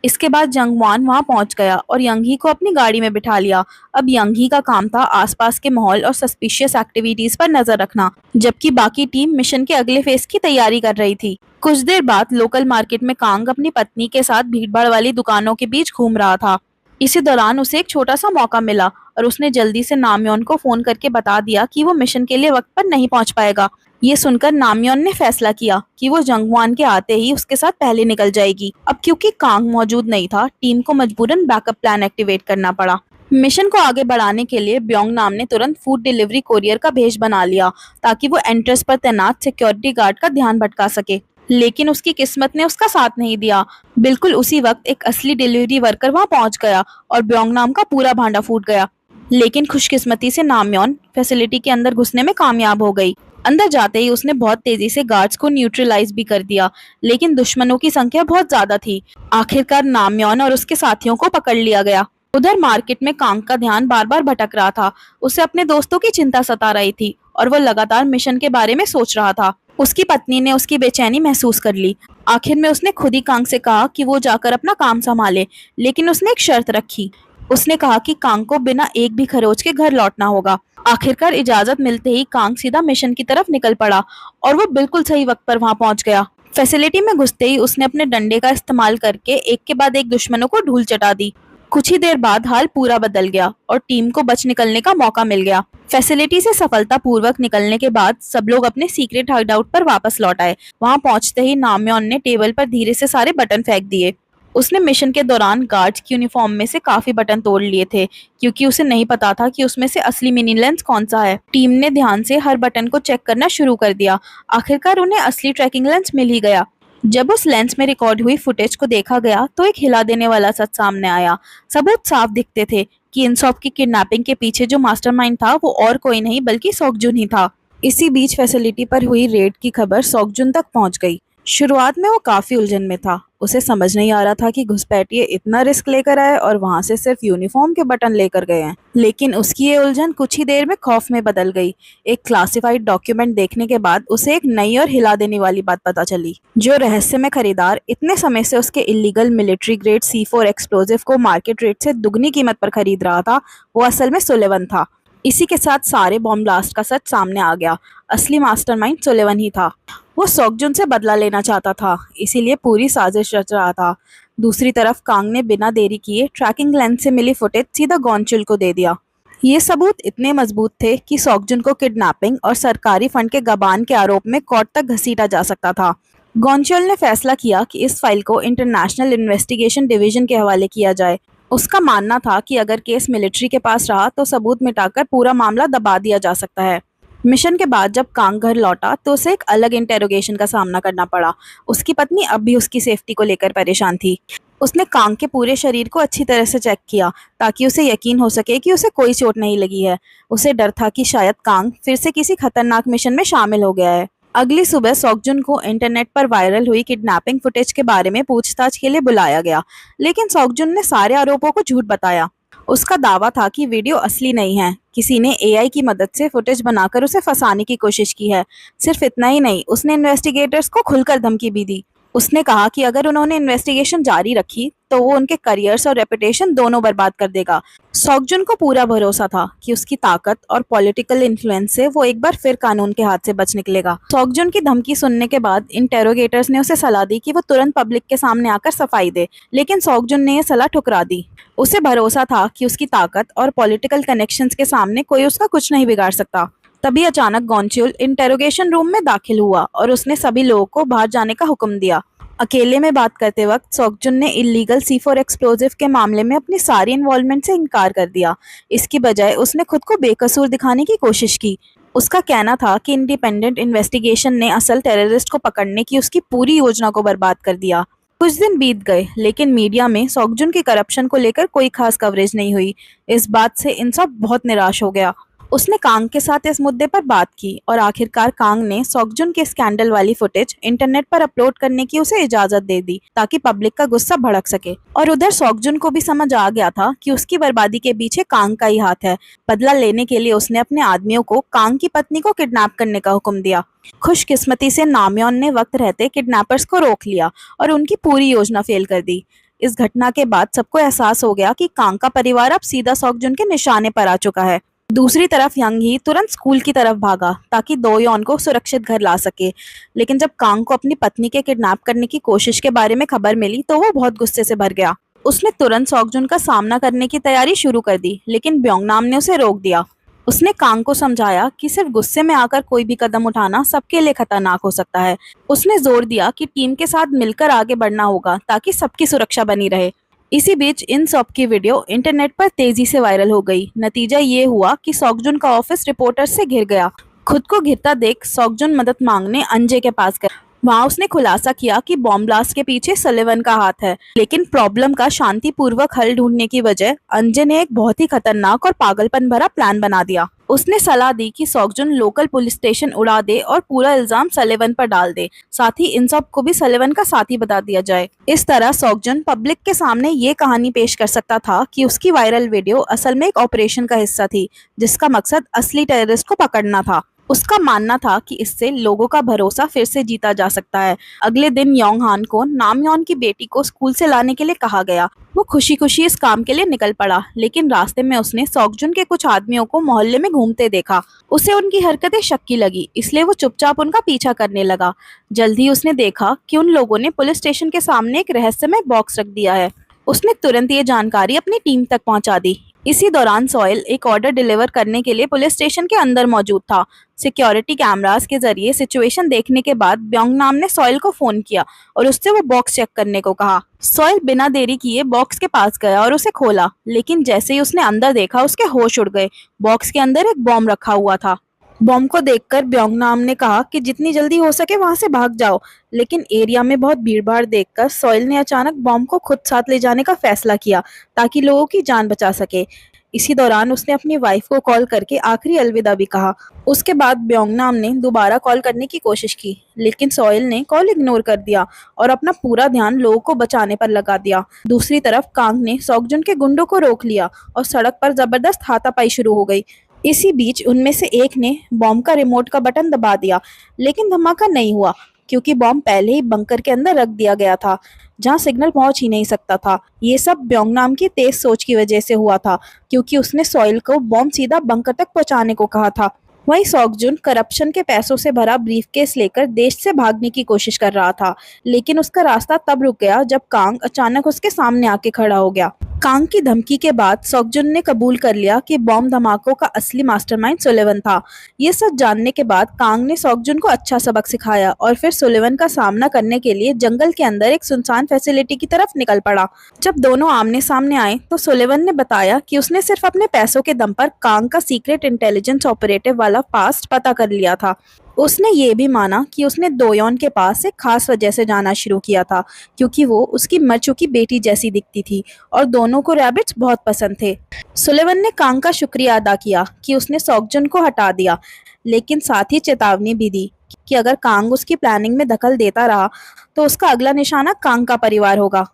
Speaker 1: इसके बाद जंगवान वहां पहुंच गया और यंगी को अपनी गाड़ी में बिठा लिया। अब यंगी का काम था आसपास के माहौल और सस्पिशियस एक्टिविटीज पर नजर रखना, जबकि बाकी टीम मिशन के अगले फेज की तैयारी कर रही थी। कुछ देर बाद लोकल मार्केट में कांग अपनी पत्नी के साथ भीड़भाड़ वाली दुकानों के बीच घूम रहा था। इसी दौरान उसे एक छोटा सा मौका मिला और उसने जल्दी से नामयोन को फोन करके बता दिया कि वो मिशन के लिए वक्त पर नहीं पहुंच पाएगा। ये सुनकर नामयोन ने फैसला किया कि वो जंगवान के आते ही उसके साथ पहले निकल जाएगी। अब क्योंकि कांग मौजूद नहीं था, टीम को मजबूरन बैकअप प्लान एक्टिवेट करना पड़ा। मिशन को आगे बढ़ाने के लिए ब्योंग नाम ने तुरंत फूड डिलीवरी कोरियर का भेष बना लिया ताकि वो एंट्रेंस पर तैनात सिक्योरिटी गार्ड का ध्यान भटका सके। लेकिन उसकी किस्मत ने उसका साथ नहीं दिया। बिल्कुल उसी वक्त एक असली डिलीवरी वर्कर वहां पहुंच गया और ब्योंग नाम का पूरा भांडा फूट गया। लेकिन खुशकिस्मती से नामयोन फैसिलिटी के अंदर घुसने में कामयाब हो गई। अंदर जाते ही उसने बहुत तेजी से गार्ड्स को न्यूट्रलाइज भी कर दिया, लेकिन दुश्मनों की संख्या बहुत ज्यादा थी। आखिरकार नामयोन और उसके साथियों को पकड़ लिया गया। उधर मार्केट में कांग का ध्यान बार बार भटक रहा था। उसे अपने दोस्तों की चिंता सता रही थी और वो लगातार मिशन के बारे में सोच रहा था। उसकी पत्नी ने उसकी बेचैनी महसूस कर ली। आखिर में उसने खुद ही कांग से कहा कि वो जाकर अपना काम संभाले, लेकिन उसने एक शर्त रखी। उसने कहा कि कांग को बिना एक भी खरोच के घर लौटना होगा। आखिरकार इजाजत मिलते ही कांग सीधा मिशन की तरफ निकल पड़ा और वो बिल्कुल सही वक्त पर वहां पहुंच गया। फैसिलिटी में घुसते ही उसने अपने डंडे का इस्तेमाल करके एक के बाद एक दुश्मनों को धूल चटा दी। कुछ ही देर बाद हाल पूरा बदल गया और टीम को बच निकलने का मौका मिल गया। फैसिलिटी से सफलतापूर्वक निकलने के बाद सब लोग अपने सीक्रेट हाइडआउट पर वापस लौट आए। वहां पहुंचते ही नामयोन ने टेबल पर धीरे से सारे बटन फेंक दिए। उसने मिशन के दौरान गार्ड्स की यूनिफॉर्म में से काफी बटन तोड़ लिए थे, क्योंकि उसे नहीं पता था कि उसमें से असली मिनी लेंस कौन सा है। टीम ने ध्यान से हर बटन को चेक करना शुरू कर दिया। आखिरकार उन्हें असली ट्रैकिंग लेंस मिल ही गया। जब उस लेंस में रिकॉर्ड हुई फुटेज को देखा गया तो एक हिला देने वाला सच सामने आया। सबूत साफ दिखते थे कि इंसॉफ की किडनैपिंग के पीछे जो मास्टरमाइंड था वो और कोई नहीं बल्कि सोकजुन ही था। इसी बीच फैसिलिटी पर हुई रेड की खबर सोकजुन तक पहुंच गई। शुरुआत में वो काफी उलझन में था। उसे समझ नहीं आ रहा था कि घुसपैठिए इतना रिस्क लेकर आए और वहां से सिर्फ यूनिफॉर्म के बटन लेकर गए हैं। लेकिन उसकी ये उलझन कुछ ही देर में खौफ में बदल गई। एक क्लासिफाइड डॉक्यूमेंट देखने के बाद उसे एक नई और हिला देने वाली बात पता चली। जो रहस्यमय खरीदार इतने समय से उसके illegal military grade C4 explosive को मार्केट रेट से दुगनी कीमत पर खरीद रहा था, वो असल में सुलेवन था। इसी के साथ सारे बॉम्ब ब्लास्ट का सच सामने आ गया। असली मास्टरमाइंड सुलेवन ही था। वो सोकजुन से बदला लेना चाहता था, इसीलिए पूरी साजिश रच रहा था। दूसरी तरफ कांग ने बिना देरी किए ट्रैकिंग लेंस से मिली फुटेज सीधा गॉन्चुल को दे दिया। ये सबूत इतने मजबूत थे कि सोकजुन को किडनैपिंग और सरकारी फंड के गबान के आरोप में कोर्ट तक घसीटा जा सकता था। गॉन्चुल ने फैसला किया कि इस फाइल को इंटरनेशनल इन्वेस्टिगेशन डिवीजन के हवाले किया जाए। उसका मानना था कि अगर केस मिलिट्री के पास रहा तो सबूत मिटाकर पूरा मामला दबा दिया जा सकता है। मिशन के बाद जब कांग घर लौटा तो उसे एक अलग इंटेरोगेशन का सामना करना पड़ा। उसकी पत्नी अब भी उसकी सेफ्टी को लेकर परेशान थी। उसने कांग के पूरे शरीर को अच्छी तरह से चेक किया ताकि उसे यकीन हो सके कि उसे कोई चोट नहीं लगी है। उसे डर था कि शायद कांग फिर से किसी खतरनाक मिशन में शामिल हो गया है। अगली सुबह सॉकजुन को इंटरनेट पर वायरल हुई किडनैपिंग फुटेज के बारे में पूछताछ के लिए बुलाया गया, लेकिन सॉकजुन ने सारे आरोपों को झूठ बताया। उसका दावा था कि वीडियो असली नहीं है, किसी ने एआई की मदद से फुटेज बनाकर उसे फंसाने की कोशिश की है। सिर्फ इतना ही नहीं, उसने इन्वेस्टिगेटर्स को खुलकर धमकी भी दी। उसने कहा कि अगर उन्होंने इन्वेस्टिगेशन जारी रखी तो वो उनके करियर्स और रेपुटेशन दोनों बर्बाद कर देगा। सॉकजुन को पूरा भरोसा था कि उसकी ताकत और पॉलिटिकल इन्फ्लुएंस से वो एक बार फिर कानून के हाथ से बच निकलेगा। सॉकजुन की धमकी सुनने के बाद इंटेरोगेटर्स ने उसे सलाह दी कि वो तुरंत पब्लिक के सामने आकर सफाई दे, लेकिन सॉकजुन ने यह सलाह ठुकरा दी। उसे भरोसा था कि उसकी ताकत और पॉलिटिकल कनेक्शंस के सामने कोई उसका कुछ नहीं बिगाड़ सकता। तभी अचानक गॉन्च्युल इंटेरोगेशन रूम में दाखिल हुआ और उसने सभी लोगों को बाहर जाने का हुक्म दिया। अकेले में बात करते वक्त सॉकजुन ने इलीगल C4 एक्सप्लोजिव के मामले में अपनी सारी इन्वॉल्वमेंट से इनकार कर दिया। इसकी बजाय उसने खुद को बेकसूर दिखाने की कोशिश की। उसका कहना था कि इंडिपेंडेंट इन्वेस्टिगेशन ने असल टेररिस्ट को पकड़ने की उसकी पूरी योजना को बर्बाद कर दिया। कुछ दिन बीत गए, लेकिन मीडिया में सॉकजुन की करप्शन को लेकर कोई खास कवरेज नहीं हुई। इस बात से इंसाफ बहुत निराश हो गया। उसने कांग के साथ इस मुद्दे पर बात की और आखिरकार कांग ने सॉकजुन के स्कैंडल वाली फुटेज इंटरनेट पर अपलोड करने की उसे इजाजत दे दी ताकि पब्लिक का गुस्सा भड़क सके। और उधर सॉकजुन को भी समझ आ गया था कि उसकी बर्बादी के पीछे कांग का ही हाथ है। बदला लेने के लिए उसने अपने आदमियों को कांग की पत्नी को किडनैप करने का हुक्म दिया। खुशकिस्मती से नामयोन ने वक्त रहते किडनैपर्स को रोक लिया और उनकी पूरी योजना फेल कर दी। इस घटना के बाद सबको एहसास हो गया कि कांग का परिवार अब सीधा सॉकजुन के निशाने पर आ चुका है। दूसरी तरफ यंग ही तुरंत स्कूल की तरफ भागा ताकि दो यौन को सुरक्षित घर ला सके। लेकिन जब कांग को अपनी पत्नी के किडनैप करने की कोशिश के बारे में खबर मिली तो वो बहुत गुस्से से भर गया। उसने तुरंत सॉकजुन का सामना करने की तैयारी शुरू कर दी, लेकिन ब्योंगनाम ने उसे रोक दिया। उसने कांग को समझाया कि सिर्फ गुस्से में आकर कोई भी कदम उठाना सबके लिए खतरनाक हो सकता है। उसने जोर दिया कि टीम के साथ मिलकर आगे बढ़ना होगा ताकि सबकी सुरक्षा बनी रहे। इसी बीच इन सब की वीडियो इंटरनेट पर तेजी से वायरल हो गई। नतीजा ये हुआ कि सॉकजुन का ऑफिस रिपोर्टर्स से घिर गया। खुद को घिरता देख सॉकजुन मदद मांगने अंजे के पास गया। वहां उसने खुलासा किया कि बॉम्ब ब्लास्ट के पीछे सलिवन का हाथ है, लेकिन प्रॉब्लम का शांतिपूर्वक हल ढूंढने की बजाय अंजे ने एक बहुत ही खतरनाक और पागलपन भरा प्लान बना दिया। उसने सलाह दी कि सॉकजुन लोकल पुलिस स्टेशन उड़ा दे और पूरा इल्जाम सलिवन पर डाल दे, साथ ही इन सब को भी सलिवन का साथी बता दिया जाए। इस तरह सॉकजुन पब्लिक के सामने ये कहानी पेश कर सकता था कि उसकी वायरल वीडियो असल में एक ऑपरेशन का हिस्सा थी, जिसका मकसद असली टेररिस्ट को पकड़ना था। उसका मानना था कि इससे लोगों का भरोसा फिर से जीता जा सकता है। अगले दिन योंग हान को नामयोन की बेटी को स्कूल से लाने के लिए कहा गया। वो खुशी खुशी इस काम के लिए निकल पड़ा, लेकिन रास्ते में उसने सॉकजुन के कुछ आदमियों को मोहल्ले में घूमते देखा। उसे उनकी हरकतें शक्की लगी, इसलिए वो चुपचाप उनका पीछा करने लगा। जल्द ही उसने देखा कि उन लोगों ने पुलिस स्टेशन के सामने एक रहस्यमय बॉक्स रख दिया है। उसने तुरंत ये जानकारी अपनी टीम तक पहुंचा दी। इसी दौरान सॉयल एक ऑर्डर डिलीवर करने के लिए पुलिस स्टेशन के अंदर मौजूद था। सिक्योरिटी कैमरास के जरिए सिचुएशन देखने के बाद ब्योंगनाम ने सॉयल को फोन किया और उससे वो बॉक्स चेक करने को कहा। सॉयल बिना देरी किए बॉक्स के पास गया और उसे खोला, लेकिन जैसे ही उसने अंदर देखा उसके होश उड़ गए। बॉक्स के अंदर एक बॉम्ब रखा हुआ था। बॉम्ब को देखकर ब्योंगनाम ने कहा कि जितनी जल्दी हो सके वहां से भाग जाओ, लेकिन एरिया में बहुत भीड़भाड़ देखकर सॉयल ने अचानक बॉम्ब को खुद साथ ले जाने का फैसला किया ताकि लोगों की जान बचा सके। इसी दौरान उसने अपनी वाइफ को कॉल करके आखिरी अलविदा भी कहा। उसके बाद ब्योंगनाम ने दोबारा कॉल करने की कोशिश की, लेकिन सॉयल ने कॉल इग्नोर कर दिया और अपना पूरा ध्यान लोगों को बचाने पर लगा दिया। दूसरी तरफ कांग ने सॉकजुन के गुंडों को रोक लिया और सड़क पर जबरदस्त हाथापाई शुरू हो गई। इसी बीच उनमें से एक ने बॉम्ब का रिमोट का बटन दबा दिया, लेकिन धमाका नहीं हुआ क्योंकि बॉम्ब पहले ही बंकर के अंदर रख दिया गया था, जहां सिग्नल पहुंच ही नहीं सकता था। ये सब ब्योंगनाम की तेज सोच की वजह से हुआ था, क्योंकि उसने सॉयल को बॉम्ब सीधा बंकर तक पहुंचाने को कहा था। वहीं सॉकजुन करप्शन के पैसों से भरा ब्रीफकेस लेकर देश से भागने की कोशिश कर रहा था, लेकिन उसका रास्ता तब रुक गया जब कांग अचानक उसके सामने आके खड़ा हो गया। कांग की धमकी के बाद सॉकजुन ने कबूल कर लिया कि बॉम्ब धमाकों का असली मास्टरमाइंड सुलिवन था। ये सच जानने के बाद कांग ने सॉकजुन को अच्छा सबक सिखाया और फिर सुलिवन का सामना करने के लिए जंगल के अंदर एक सुनसान फैसिलिटी की तरफ निकल पड़ा। जब दोनों आमने सामने आए तो सुलिवन ने बताया कि उसने सिर्फ अपने पैसों के दम पर कांग का सीक्रेट इंटेलिजेंस ऑपरेटिव वाला वाला पास्ट पता कर लिया था। उसने ये भी माना कि उसने दोयोन के पास एक खास वजह से जाना शुरू किया था, क्योंकि वो उसकी मर चुकी बेटी जैसी दिखती थी और दोनों को रैबिट्स बहुत पसंद थे। सुलेवन ने कांग का शुक्रिया अदा किया कि उसने सॉकजुन को हटा दिया, लेकिन साथ ही चेतावनी भी दी कि अगर कांग उसकी प्लानिंग में दखल देता रहा तो उसका अगला निशाना कांग का परिवार होगा।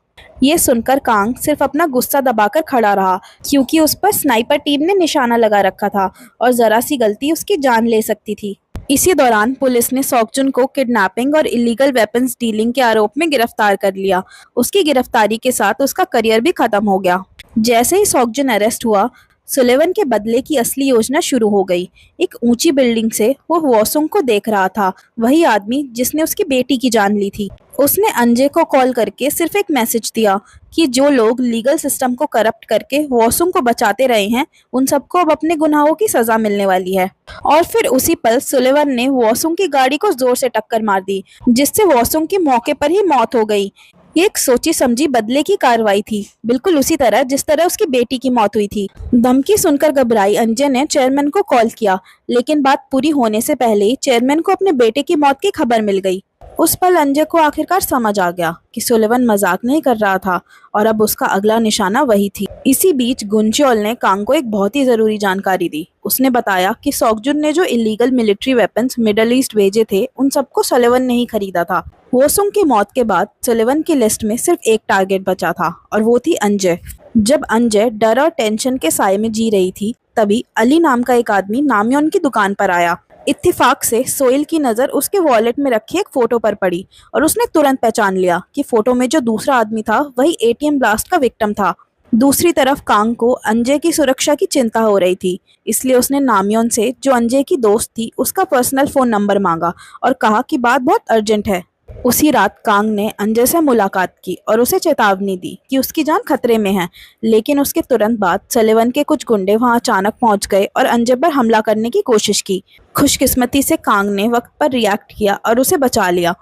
Speaker 1: ये सुनकर कांग सिर्फ अपना गुस्सा दबाकर खड़ा रहा, क्योंकि उस पर स्नाइपर टीम ने निशाना लगा रखा था और जरा सी गलती उसकी जान ले सकती थी। इसी दौरान पुलिस ने सॉकजुन को किडनैपिंग और इलीगल वेपन्स डीलिंग के आरोप में गिरफ्तार कर लिया। उसकी गिरफ्तारी के साथ उसका करियर भी खत्म हो गया। जैसे ही सॉकजुन अरेस्ट हुआ, सुलेवन के बदले की असली योजना शुरू हो गई। एक ऊंची बिल्डिंग से वो वॉसुंग को देख रहा था, वही आदमी जिसने उसकी बेटी की जान ली थी। उसने अंजे को कॉल करके सिर्फ एक मैसेज दिया कि जो लोग लीगल सिस्टम को करप्ट करके वॉसुंग को बचाते रहे हैं, उन सबको अब अपने गुनाहों की सजा मिलने वाली है। और फिर उसी पल सुलेवन ने वॉसुंग की गाड़ी को जोर से टक्कर मार दी, जिससे वॉसुंग की मौके पर ही मौत हो गई। ये एक सोची समझी बदले की कार्रवाई थी, बिल्कुल उसी तरह जिस तरह उसकी बेटी की मौत हुई थी। धमकी सुनकर घबराई अंजे ने चेयरमैन को कॉल किया, लेकिन बात पूरी होने से पहले ही चेयरमैन को अपने बेटे की मौत की खबर मिल गई। उस पल अंजे को आखिरकार समझ आ गया कि सुलेवन मजाक नहीं कर रहा था और अब उसका अगला निशाना वही थी। इसी बीच गुंचोल ने कांग को एक बहुत ही जरूरी जानकारी दी। उसने बताया कि सॉकजुन ने जो illegal military weapons middle east भेजे थे, उन सबको सुलेवन ने ही खरीदा था। वोसुंग की मौत के बाद सुलेवन की लिस्ट में सिर्फ एक टारगेट बचा था और वो थी अंजे। जब अंजे डर और टेंशन के साए में जी रही थी, तभी अली नाम का एक आदमी नामयोन की दुकान पर आया। इत्तेफाक से सोहेल की नजर उसके वॉलेट में रखी एक फोटो पर पड़ी और उसने तुरंत पहचान लिया कि फोटो में जो दूसरा आदमी था वही एटीएम ब्लास्ट का विक्टिम था। दूसरी तरफ कांग को अंजे की सुरक्षा की चिंता हो रही थी, इसलिए उसने नामयोन से, जो अंजे की दोस्त थी, उसका पर्सनल फोन नंबर मांगा और कहा कि बात बहुत अर्जेंट है। उसी रात कांग ने अंजे से मुलाकात की और उसे चेतावनी दी कि उसकी जान खतरे में है, लेकिन उसके तुरंत बाद सुलेवन के कुछ गुंडे वहां अचानक पहुंच गए और अंजे पर हमला करने की कोशिश की। खुशकिस्मती से कांग ने वक्त पर रिएक्ट किया और उसे बचा लिया।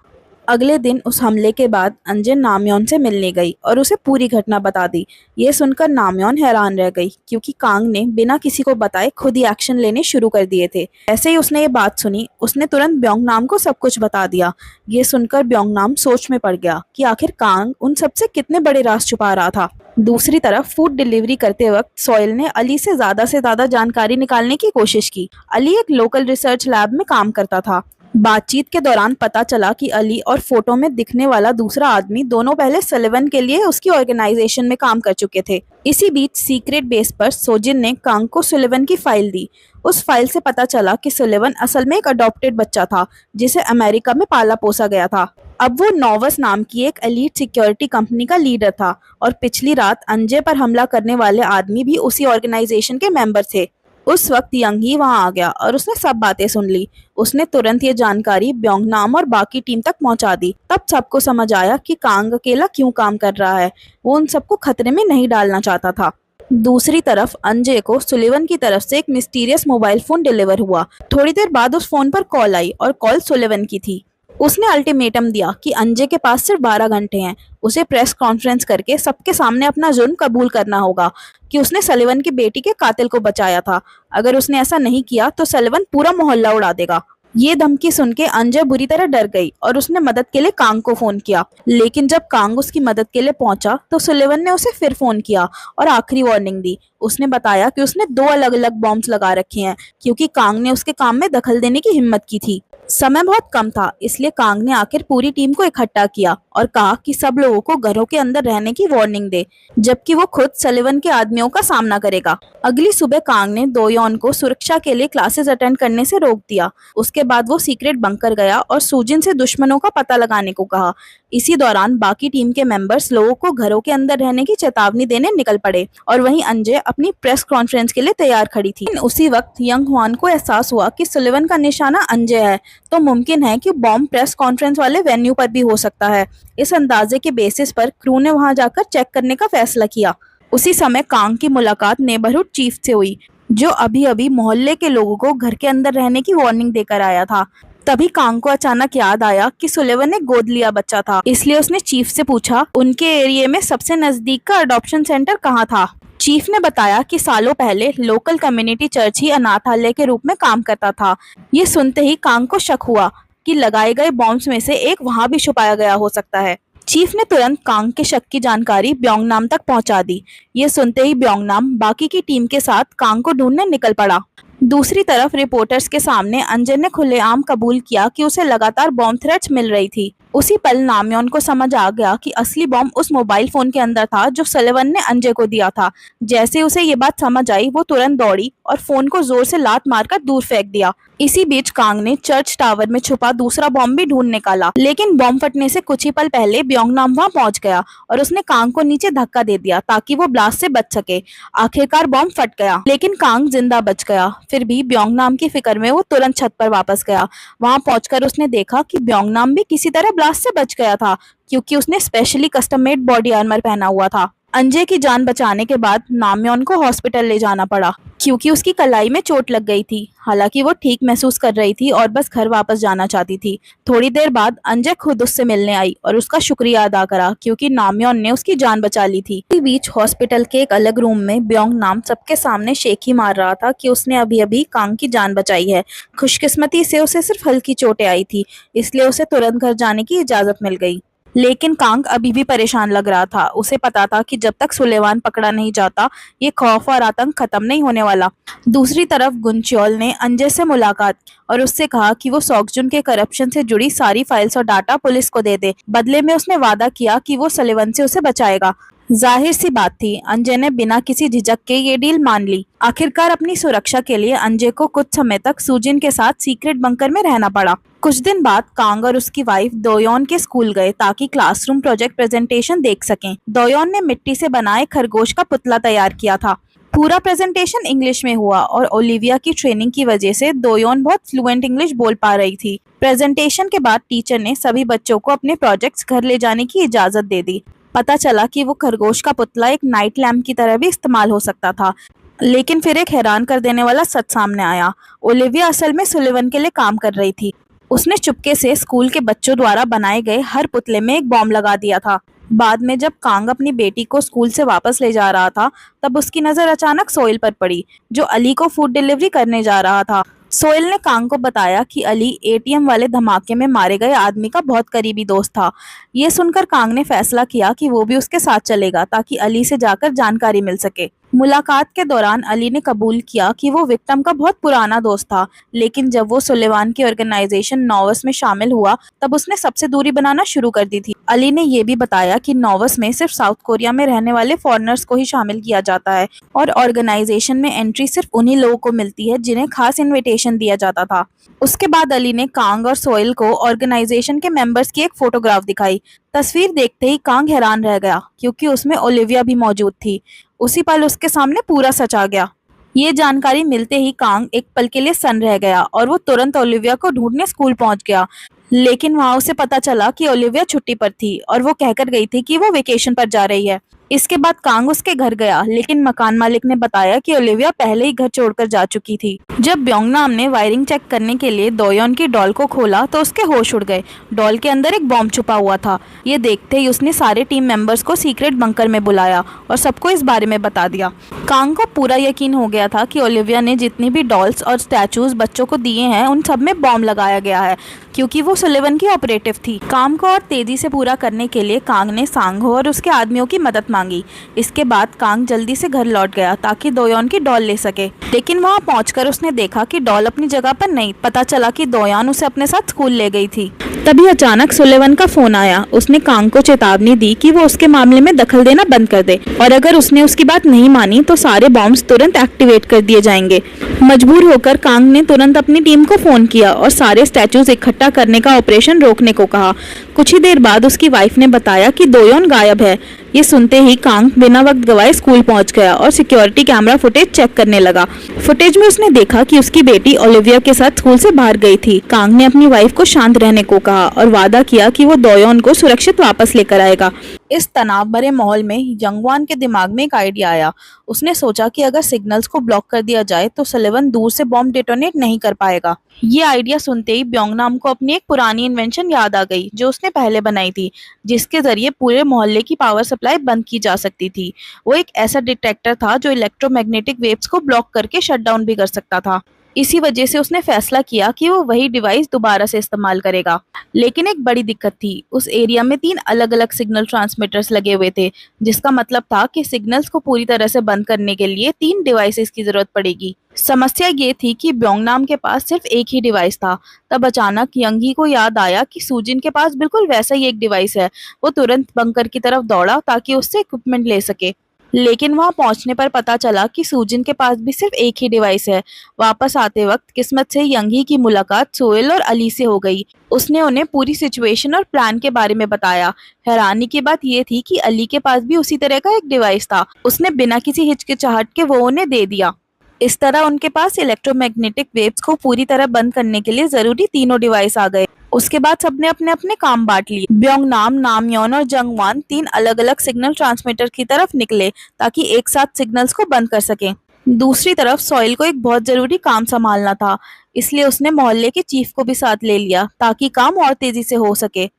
Speaker 1: अगले दिन उस हमले के बाद अंजे नामयोन से मिलने गई और उसे पूरी घटना बता दी। ये सुनकर नामयोन हैरान रह गई, क्योंकि कांग ने बिना किसी को बताए खुद ही एक्शन लेने शुरू कर दिए थे। ऐसे ही उसने ये बात सुनी, उसने तुरंत ब्योंग नाम को सब कुछ बता दिया। ये सुनकर ब्योंग नाम सोच में पड़ गया कि आखिर कांग उन सबसे कितने बड़े राज छुपा रहा था। दूसरी तरफ फूड डिलीवरी करते वक्त सोहेल ने अली से ज्यादा जानकारी निकालने की कोशिश की। अली एक लोकल रिसर्च लैब में काम करता था। बातचीत के दौरान पता चला कि अली और फोटो में दिखने वाला दूसरा आदमी दोनों पहले सुलेवन के लिए उसकी ऑर्गेनाइजेशन में काम कर चुके थे। इसी बीच सीक्रेट बेस पर सोजिन ने कांग को सुलेवन की फाइल दी। उस फाइल से पता चला कि सुलेवन असल में एक अडॉप्टेड बच्चा था, जिसे अमेरिका में पाला पोसा गया था। अब वो नोवस नाम की एक एलीट सिक्योरिटी कंपनी का लीडर था और पिछली रात अंजे पर हमला करने वाले आदमी भी उसी ऑर्गेनाइजेशन के मेंबर थे। उस वक्त यंग ही वहां आ गया और उसने सब बातें सुन ली। उसने तुरंत ये जानकारी ब्योंग नाम और बाकी टीम तक पहुंचा दी। तब सबको समझ आया कि कांग अकेला क्यों काम कर रहा है। वो उन सबको खतरे में नहीं डालना चाहता था। दूसरी तरफ अंजे को सुलेवन की तरफ से एक मिस्टीरियस मोबाइल फोन डिलीवर हुआ। थोड़ी देर बाद उस फोन पर कॉल आई और कॉल सुलेवन की थी। उसने अल्टीमेटम दिया कि अंजे के पास सिर्फ 12 घंटे हैं। उसे प्रेस कॉन्फ्रेंस करके सबके सामने अपना जुर्म कबूल करना होगा कि उसने सुलेवन की बेटी के कातिल को बचाया था। अगर उसने ऐसा नहीं किया तो सुलेवन पूरा मोहल्ला उड़ा देगा। ये धमकी सुन के अंजे बुरी तरह डर गई और उसने मदद के लिए कांग को फोन किया। लेकिन जब कांग उसकी मदद के लिए पहुंचा तो सुलेवन ने उसे फिर फोन किया और आखिरी वार्निंग दी। उसने बताया कि उसने 2 अलग अलग बॉम्ब्स लगा रखे हैं, क्योंकि कांग ने उसके काम में दखल देने की हिम्मत की थी। समय बहुत कम था, इसलिए कांग ने आखिर पूरी टीम को इकट्ठा किया और कहा कि सब लोगों को घरों के अंदर रहने की वार्निंग दे, जबकि वो खुद सुलेवन के आदमियों का सामना करेगा। अगली सुबह कांग ने दोयोन को सुरक्षा के लिए क्लासेस अटेंड करने से रोक दिया। उसके बाद वो सीक्रेट बंकर गया और सुजिन से दुश्मनों का पता लगाने को कहा। इसी दौरान बाकी टीम के मेंबर्स लोगों को घरों के अंदर रहने की चेतावनी देने निकल पड़े और वहीं अंजे अपनी प्रेस कॉन्फ्रेंस के लिए तैयार खड़ी थी। उसी वक्त यंग हुआन को एहसास हुआ कि सुलेवन का निशाना अंजे है, तो मुमकिन है कि बॉम्ब प्रेस कॉन्फ्रेंस वाले वेन्यू पर भी हो सकता है। इस अंदाजे के बेसिस पर क्रू ने वहां जाकर चेक करने का फैसला किया। उसी समय कांग की मुलाकात नेबरहुड चीफ से हुई, जो अभी अभी मोहल्ले के लोगों को घर के अंदर रहने की वार्निंग देकर आया था। तभी कांग को अचानक याद आया कि सुलेवन ने गोद लिया बच्चा था, इसलिए उसने चीफ से पूछा उनके एरिया में सबसे नजदीक का अडॉप्शन सेंटर कहाँ था। चीफ ने बताया कि सालों पहले लोकल कम्युनिटी चर्च ही अनाथालय के रूप में काम करता था। ये सुनते ही कांग को शक हुआ कि लगाए गए बॉम्ब्स में से एक वहां भी छुपाया गया हो सकता है। चीफ ने तुरंत कांग के शक की जानकारी ब्योंगनाम तक पहुंचा दी। ये सुनते ही ब्योंगनाम बाकी की टीम के साथ कांग को ढूंढने निकल पड़ा। दूसरी तरफ रिपोर्टर्स के सामने अंजन ने खुलेआम कबूल किया कि उसे लगातार बॉम्ब थ्रेट्स मिल रही थी। उसी पल नामयोन को समझ आ गया कि असली बॉम्ब उस मोबाइल फोन के अंदर था जो सलिवन ने अंजे को दिया था। जैसे उसे ये बात समझ आई, वो तुरंत दौड़ी और फोन को जोर से लात मारकर दूर फेंक दिया। इसी बीच कांग ने चर्च टावर में छुपा दूसरा बॉम्ब भी ढूंढ निकाला, लेकिन बॉम्ब फटने से कुछ ही पल पहले ब्योंगनाम वहां पहुंच गया और उसने कांग को नीचे धक्का दे दिया ताकि वो ब्लास्ट से बच सके। आखिरकार बॉम्ब फट गया, लेकिन कांग जिंदा बच गया। फिर भी ब्योंगनाम की फिक्र में वो तुरंत छत पर वापस गया। वहां पहुंचकर उसने देखा कि ब्योंगनाम भी किसी तरह ब्लास्ट से बच गया था, क्योंकि उसने specially custom made body armour पहना हुआ था। अंजे की जान बचाने के बाद नामयोन को हॉस्पिटल ले जाना पड़ा, क्योंकि उसकी कलाई में चोट लग गई थी। हालांकि वो ठीक महसूस कर रही थी और बस घर वापस जाना चाहती थी। थोड़ी देर बाद अंजे खुद उससे मिलने आई और उसका शुक्रिया अदा करा, क्योंकि नामयोन ने उसकी जान बचा ली थी। इसी बीच हॉस्पिटल के एक अलग रूम में ब्योंगनाम सबके सामने शेखी मार रहा था कि उसने अभी अभी कांग की जान बचाई है। खुशकिस्मती से उसे सिर्फ हल्की चोटें आई थी, इसलिए उसे तुरंत घर जाने की इजाजत मिल गई। लेकिन कांग अभी भी परेशान लग रहा था। उसे पता था कि जब तक सुलेवान पकड़ा नहीं जाता, ये खौफ और आतंक खत्म नहीं होने वाला। दूसरी तरफ गुंचियोल ने अंजे से मुलाकात और उससे कहा कि वो सॉक्जुन के करप्शन से जुड़ी सारी फाइल्स और डाटा पुलिस को दे दे। बदले में उसने वादा किया कि वो सलिवन से उसे बचाएगा। जाहिर सी बात थी, अंजे ने बिना किसी झिझक के ये डील मान ली। आखिरकार अपनी सुरक्षा के लिए अंजे को कुछ समय तक सुजिन के साथ सीक्रेट बंकर में रहना पड़ा। कुछ दिन बाद कांग और उसकी वाइफ दोयोन के स्कूल गए ताकि क्लासरूम प्रोजेक्ट प्रेजेंटेशन देख सकें। दोयोन ने मिट्टी से बनाए खरगोश का पुतला तैयार किया था। पूरा प्रेजेंटेशन इंग्लिश में हुआ और ओलिविया की ट्रेनिंग की वजह से दोयोन बहुत फ्लुएंट इंग्लिश बोल पा रही थी। प्रेजेंटेशन के बाद टीचर ने सभी बच्चों को अपने प्रोजेक्ट्स घर ले जाने की इजाजत दे दी। पता चला कि वो खरगोश का पुतला एक नाइट लैम्प की तरह भी इस्तेमाल हो सकता था। लेकिन फिर एक हैरान कर देने वाला सच सामने आया। ओलिविया असल में सुलिवन के लिए काम कर रही थी। उसने चुपके से स्कूल के बच्चों द्वारा बनाए गए हर पुतले में एक बॉम्ब लगा दिया था। बाद में जब कांग अपनी बेटी को स्कूल से वापस ले जा रहा था, तब उसकी नजर अचानक सोहेल पर पड़ी, जो अली को फूड डिलीवरी करने जा रहा था। सोहेल ने कांग को बताया कि अली एटीएम वाले धमाके में मारे गए आदमी का बहुत करीबी दोस्त था। ये सुनकर कांग ने फैसला किया कि वो भी उसके साथ चलेगा ताकि अली से जाकर जानकारी मिल सके। मुलाकात के दौरान अली ने कबूल किया कि वो विक्टिम का बहुत पुराना दोस्त था, लेकिन जब वो सुलेवान की ऑर्गेनाइजेशन नोवस में शामिल हुआ, तब उसने सबसे दूरी बनाना शुरू कर दी थी। अली ने ये भी बताया कि नोवस में सिर्फ साउथ कोरिया में रहने वाले फॉरेनर्स को ही शामिल किया जाता है और ऑर्गेनाइजेशन में एंट्री सिर्फ उन्हीं लोगों को मिलती है जिन्हें खास इन्विटेशन दिया जाता था। उसके बाद अली ने कांग और सोहेल को ऑर्गेनाइजेशन के मेंबर्स की एक फोटोग्राफ दिखाई। तस्वीर देखते ही कांग हैरान रह गया, क्योंकि उसमें ओलिविया भी मौजूद थी। उसी पल उसके सामने पूरा सच आ गया। ये जानकारी मिलते ही कांग एक पल के लिए सन्न रह गया और वो तुरंत ओलिविया को ढूंढने स्कूल पहुंच गया। लेकिन वहां उसे पता चला कि ओलिविया छुट्टी पर थी और वो कहकर गई थी कि वो वेकेशन पर जा रही है। इसके बाद कांग उसके घर गया, लेकिन मकान मालिक ने बताया कि ओलिविया पहले ही घर छोड़कर जा चुकी थी। जब ब्योंगनाम ने वायरिंग चेक करने के लिए दोयोन की डॉल को खोला तो उसके होश उड़ गए। डॉल के अंदर एक बॉम्ब छुपा हुआ था। ये देखते ही उसने सारे टीम मेंबर्स को सीक्रेट बंकर में बुलाया और सबको इस बारे में बता दिया। कांग को पूरा यकीन हो गया था कि ओलिविया ने जितनी भी डॉल्स और स्टैचूज बच्चों को दिए हैं, उन सब में बॉम्ब लगाया गया है, क्योंकि वो सुलिवन की ऑपरेटिव थी। काम को और तेजी से पूरा करने के लिए कांग ने सांगहो और उसके आदमियों की मदद मांगी। इसके बाद कांग जल्दी से घर लौट गया ताकि दोयोन की डॉल ले सके, लेकिन वहां पहुंचकर उसने देखा कि डॉल अपनी जगह पर नहीं। पता चला कि दोयोन उसे अपने साथ स्कूल ले गई थी। तभी अचानक सुलिवन का फोन आया। उसने कांग को चेतावनी दी कि वो उसके मामले में दखल देना बंद कर दे और अगर उसने उसकी बात नहीं मानी तो सारे बॉम्ब्स तुरंत एक्टिवेट कर दिए जाएंगे। मजबूर होकर कांग ने तुरंत अपनी टीम को फोन किया और सारे स्टैचूज इकट्ठा करने का ऑपरेशन रोकने को कहा। कुछ ही देर बाद उसकी वाइफ ने बताया कि दोयोन गायब है। ये सुनते ही कांग बिना वक्त गवाए स्कूल पहुंच गया और सिक्योरिटी कैमरा फुटेज चेक करने लगा। फुटेज में उसने देखा कि उसकी बेटी ओलिविया के साथ स्कूल से बाहर गई थी। कांग ने अपनी वाइफ को शांत रहने को कहा और वादा किया कि वो दोयोन को सुरक्षित वापस लेकर आएगा। इस तनाव भरे माहौल में यंगवान के दिमाग में एक आइडिया आया। उसने सोचा कि अगर सिग्नल्स को ब्लॉक कर दिया जाए तो सलिवन दूर से बॉम्ब डेटोनेट नहीं कर पाएगा। ये आइडिया सुनते ही ब्योंगनाम को अपनी एक पुरानी इन्वेंशन याद आ गई जो उसने पहले बनाई थी, जिसके जरिए पूरे मोहल्ले की पावर सप्लाई बंद की जा सकती थी। वो एक ऐसा डिटेक्टर था जो इलेक्ट्रोमैग्नेटिक वेव्स को ब्लॉक करके शट डाउन भी कर सकता था। इसी वजह से उसने फैसला किया कि वो वही डिवाइस दोबारा से इस्तेमाल करेगा। लेकिन एक बड़ी दिक्कत थी, उस एरिया में 3 अलग-अलग सिग्नल ट्रांसमीटर्स लगे हुए थे, जिसका मतलब था कि सिग्नल्स को पूरी तरह से बंद करने के लिए 3 डिवाइसेस की जरूरत पड़ेगी। समस्या ये थी कि ब्योंगनाम के पास सिर्फ एक ही डिवाइस था। तब अचानक यंगी को याद आया कि सूजिन के पास बिल्कुल वैसा ही एक डिवाइस है। वो तुरंत बंकर की तरफ दौड़ा ताकि उससे इक्विपमेंट ले सके। लेकिन वहां पहुंचने पर पता चला कि सूजिन के पास भी सिर्फ एक ही डिवाइस है। वापस आते वक्त किस्मत से यंगी की मुलाकात सोहेल और अली से हो गई। उसने उन्हें पूरी सिचुएशन और प्लान के बारे में बताया। हैरानी की बात यह थी कि अली के पास भी उसी तरह का एक डिवाइस था। उसने बिना किसी हिचकिचाहट के वो उन्हें दे दिया। इस तरह उनके पास इलेक्ट्रोमैग्नेटिक वेव्स को पूरी तरह बंद करने के लिए जरूरी तीनों डिवाइस आ गए। उसके बाद सबने अपने अपने काम बांट लिए। ब्योंगनाम, नामयोन और जंगवान 3 अलग-अलग सिग्नल ट्रांसमीटर की तरफ निकले ताकि एक साथ सिग्नल्स को बंद कर सकें। दूसरी तरफ सोहेल को एक बहुत जरूरी काम संभालना था, इसलिए उसने मोहल्ले के चीफ को भी साथ ले लिया ताकि काम और तेजी से हो सके।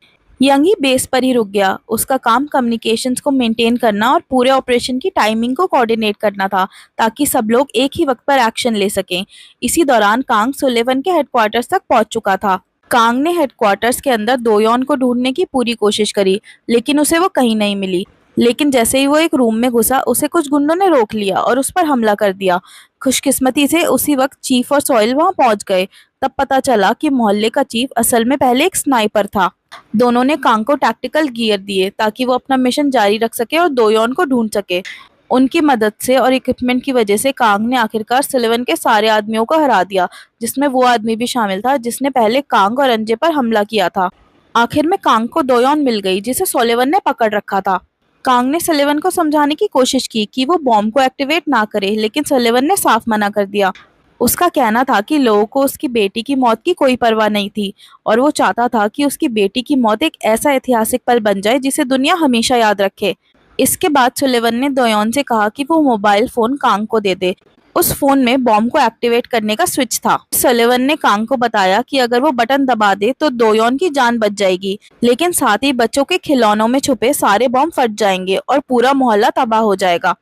Speaker 1: यंगी बेस पर ही रुक गया। उसका काम कम्युनिकेशंस को मेंटेन करना और पूरे ऑपरेशन की टाइमिंग को कोऑर्डिनेट करना था ताकि सब लोग एक ही वक्त पर एक्शन ले सकें। इसी दौरान कांग सुलेवन के हेडक्वार्टर्स तक पहुंच चुका था। कांग ने हेडक्वार्टर्स के अंदर दोयोन को ढूंढने की पूरी कोशिश करी, लेकिन उसे वो कहीं नहीं मिली। लेकिन जैसे ही वो एक रूम में घुसा, उसे कुछ गुंडों ने रोक लिया और उस पर हमला कर दिया। खुशकिस्मती से उसी वक्त चीफ और सोहेल वहां पहुंच गए। तब पता चला कि मोहल्ले का चीफ असल में पहले एक स्नाइपर था। दोनों ने कांग को टैक्टिकल गियर दिए ताकि वो अपना मिशन जारी रख सके और दोयोन को ढूंढ सके। उनकी मदद से और इक्विपमेंट की वजह से कांग ने आखिरकार सुलेवन के सारे आदमियों को हरा दिया, जिसमें वो आदमी भी शामिल था जिसने पहले कांग और अंजे पर हमला किया था। आखिर में कांग को दोयोन मिल गई जिसे सुलेवन ने पकड़ रखा था। कांग ने सुलेवन को समझाने की कोशिश की कि वो बॉम्ब को एक्टिवेट ना करे, लेकिन सुलेवन ने साफ मना कर दिया। उसका कहना था कि लोगों को उसकी बेटी की मौत की कोई परवाह नहीं थी और वो चाहता था कि उसकी बेटी की मौत एक ऐसा ऐतिहासिक पल बन जाए जिसे दुनिया हमेशा याद रखे। इसके बाद सुलेवन ने दोयोन से कहा कि वो मोबाइल फोन कांग को दे दे। उस फोन में बॉम्ब को एक्टिवेट करने का स्विच था। सुलेवन ने कांग को बताया कि अगर वो बटन दबा दे तो दोयोन की जान बच जाएगी, लेकिन साथ ही बच्चों के खिलौनों में छुपे सारे बॉम्ब फट जाएंगे और पूरा मोहल्ला तबाह हो जाएगा।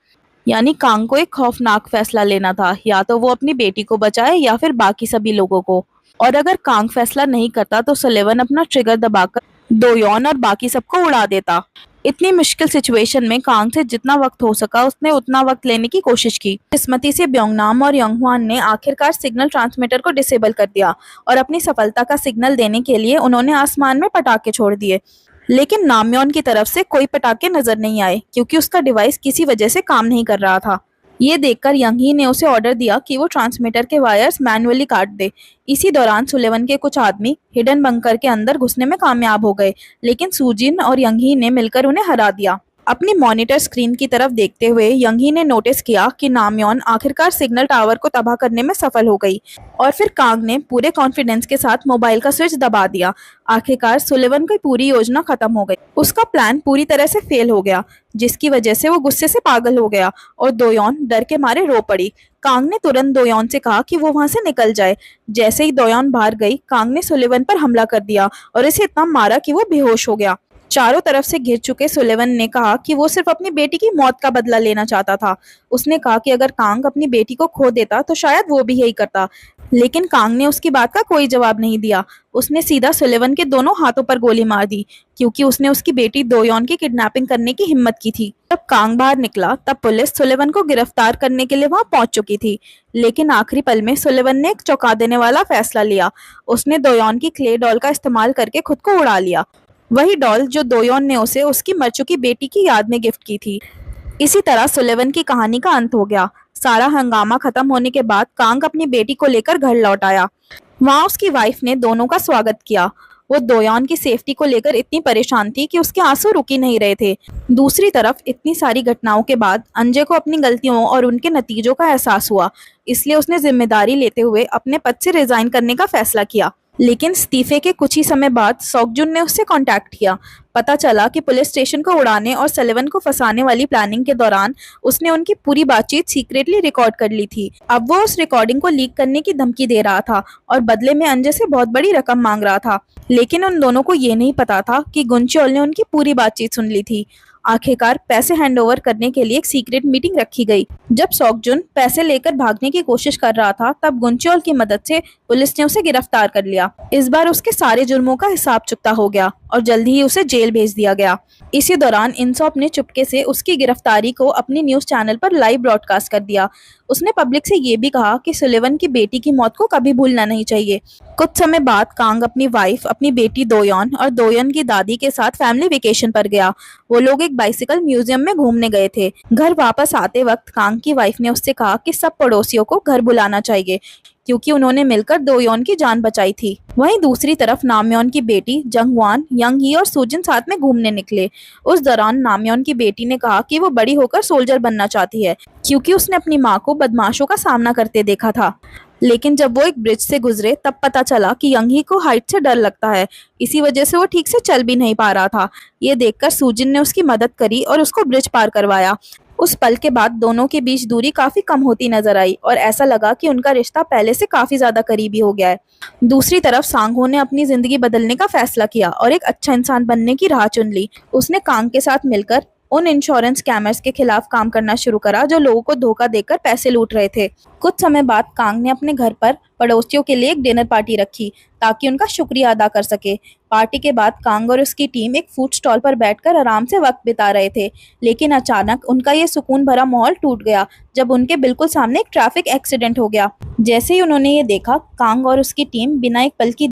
Speaker 1: यानी कांग को एक खौफनाक फैसला लेना था, या तो वो अपनी बेटी को बचाए या फिर बाकी सभी लोगों को। और अगर कांग फैसला नहीं करता तो सुलेवन अपना ट्रिगर दबाकर दोयोन और बाकी सबको उड़ा देता। इतनी मुश्किल सिचुएशन में कांग से जितना वक्त हो सका उसने उतना वक्त लेने की कोशिश की। किस्मती से ब्योंगनाम और यंगहुआन ने आखिरकार सिग्नल ट्रांसमीटर को डिसेबल कर दिया और अपनी सफलता का सिग्नल देने के लिए उन्होंने आसमान में पटाखे छोड़ दिए। लेकिन नामयोन की तरफ से कोई पटाखे नजर नहीं आए क्योंकि उसका डिवाइस किसी वजह से काम नहीं कर रहा था। ये देखकर यंगी ने उसे ऑर्डर दिया कि वो ट्रांसमीटर के वायर्स मैन्युअली काट दे। इसी दौरान सुलेवन के कुछ आदमी हिडन बंकर के अंदर घुसने में कामयाब हो गए, लेकिन सूजिन और यंगी ने मिलकर उन्हें हरा दिया। अपनी मॉनिटर स्क्रीन की तरफ देखते हुए यंगी ने नोटिस किया कि नामयोन आखिरकार सिग्नल टावर को तबाह करने में सफल हो गई और फिर कांग ने पूरे कॉन्फिडेंस के साथ मोबाइल का स्विच दबा दिया। आखिरकार सुलेवन की पूरी योजना खत्म हो गई। उसका प्लान पूरी तरह से फेल हो गया, जिसकी वजह से वो गुस्से से पागल हो गया और दोयोन डर के मारे रो पड़ी। कांग ने तुरंत दोयोन से कहा कि वो वहां से निकल जाए। जैसे ही दोयोन बाहर गई, कांग ने सुलेवन पर हमला कर दिया और इसे इतना मारा कि वो बेहोश हो गया। चारों तरफ से घिर चुके सुलेवन ने कहा कि वो सिर्फ अपनी बेटी की मौत का बदला लेना चाहता था। उसने कहा कि अगर कांग अपनी बेटी को खो देता तो शायद वो भी यही करता, लेकिन कांग ने उसकी बात का कोई जवाब नहीं दिया। उसने सीधा सुलेवन के दोनों हाथों पर गोली मार दी क्योंकि उसने उसकी बेटी दोयोन की किडनैपिंग करने की हिम्मत की थी। जब कांग बाहर निकला तब पुलिस सुलेवन को गिरफ्तार करने के लिए वहां पहुंच चुकी थी, लेकिन आखिरी पल में सुलेवन ने एक चौंका देने वाला फैसला लिया। उसने दोयोन की क्ले डॉल का इस्तेमाल करके खुद को उड़ा लिया, वही डॉल जो दोयोन ने उसे उसकी मर चुकी बेटी की याद में गिफ्ट की थी। इसी तरह सुलेवन की कहानी का अंत हो गया। सारा हंगामा खत्म होने के बाद कांग अपनी बेटी को लेकर घर लौट आया। वहां उसकी वाइफ ने दोनों का स्वागत किया। वो दोयोन की सेफ्टी को लेकर इतनी परेशान थी कि उसके आंसू रुक ही नहीं रहे थे। दूसरी तरफ इतनी सारी घटनाओं के बाद अंजे को अपनी गलतियों और उनके नतीजों का एहसास हुआ, इसलिए उसने जिम्मेदारी लेते हुए अपने पद से रिजाइन करने का फैसला किया। लेकिन इस्तीफे के कुछ ही समय बाद सॉकजुन ने उससे कांटेक्ट किया। पता चला कि पुलिस स्टेशन को उड़ाने और सलिवन को फंसाने वाली प्लानिंग के दौरान उसने उनकी पूरी बातचीत सीक्रेटली रिकॉर्ड कर ली थी। अब वो उस रिकॉर्डिंग को लीक करने की धमकी दे रहा था और बदले में अंजय से बहुत बड़ी रकम मांग रहा था। लेकिन उन दोनों को ये नहीं पता था कि गुंचौल ने उनकी पूरी बातचीत सुन ली थी। आखिरकार पैसे हैंडओवर करने के लिए एक सीक्रेट मीटिंग रखी गई। जब सौकजुन पैसे लेकर भागने की कोशिश कर रहा था, तब गुंचौल की मदद से पुलिस ने उसे गिरफ्तार कर लिया। इस बार उसके सारे जुर्मों का हिसाब चुकता हो गया और जल्दी ही उसे जेल भेज दिया गया। इसी दौरान इंसॉप ने चुपके से उसकी गिरफ्तारी को अपनी न्यूज चैनल पर लाइव ब्रॉडकास्ट कर दिया। उसने पब्लिक से ये भी कहा कि सुलिवन की बेटी की मौत को कभी भूलना नहीं चाहिए। कुछ समय बाद कांग अपनी वाइफ, अपनी बेटी दोयोन और दोयोन की दादी के साथ फैमिली वेकेशन पर गया। वो लोग एक बाइसिकल म्यूजियम में घूमने गए थे। घर वापस आते वक्त कांग की वाइफ ने उससे कहा कि सब पड़ोसियों को घर बुलाना चाहिए, क्योंकि उन्होंने मिलकर दोयोन की जान बचाई थी। वहीं दूसरी तरफ नामयोन की बेटी जंगवान, यंग ही और सुजिन साथ में घूमने निकले। उस दौरान नामयोन की बेटी ने कहा कि वो बड़ी होकर सोल्जर बनना चाहती है, क्योंकि उसने अपनी माँ को बदमाशों का सामना करते देखा था। लेकिन जब वो एक ब्रिज से गुजरे, तब पता चला कि यंगी को हाइट से डर लगता है। इसी वजह से वो ठीक से चल भी नहीं पा रहा था। ये देखकर सुजिन ने उसकी मदद करी और उसको ब्रिज पार करवाया। उस पल के बाद दोनों के बीच दूरी काफी कम होती नजर आई और ऐसा लगा कि उनका रिश्ता पहले से काफी ज्यादा करीबी हो गया है। दूसरी तरफ सांगहो ने अपनी जिंदगी बदलने का फैसला किया और एक अच्छा इंसान बनने की राह चुन ली। उसने कांग के साथ मिलकर उन इंश्योरेंस स्कैमर्स के खिलाफ काम करना शुरू करा जो लोगों को धोखा देकर पैसे लूट रहे थे। कुछ समय बाद कांग ने अपने घर पर पड़ोसियों के लिए एक डिनर पार्टी रखी, ताकि उनका शुक्रिया अदा कर सके। पार्टी के बाद कांग और उसकी टीम एक फूड स्टॉल पर बैठकर आराम से वक्त बिता रहे थे। लेकिन अचानक उनका ये सुकून भरा माहौल टूट गया जब उनके बिल्कुल सामने एक ट्रैफिक एक्सीडेंट हो गया। जैसे ही उन्होंने ये देखा, कांग और उसकी टीम बिना एक पल की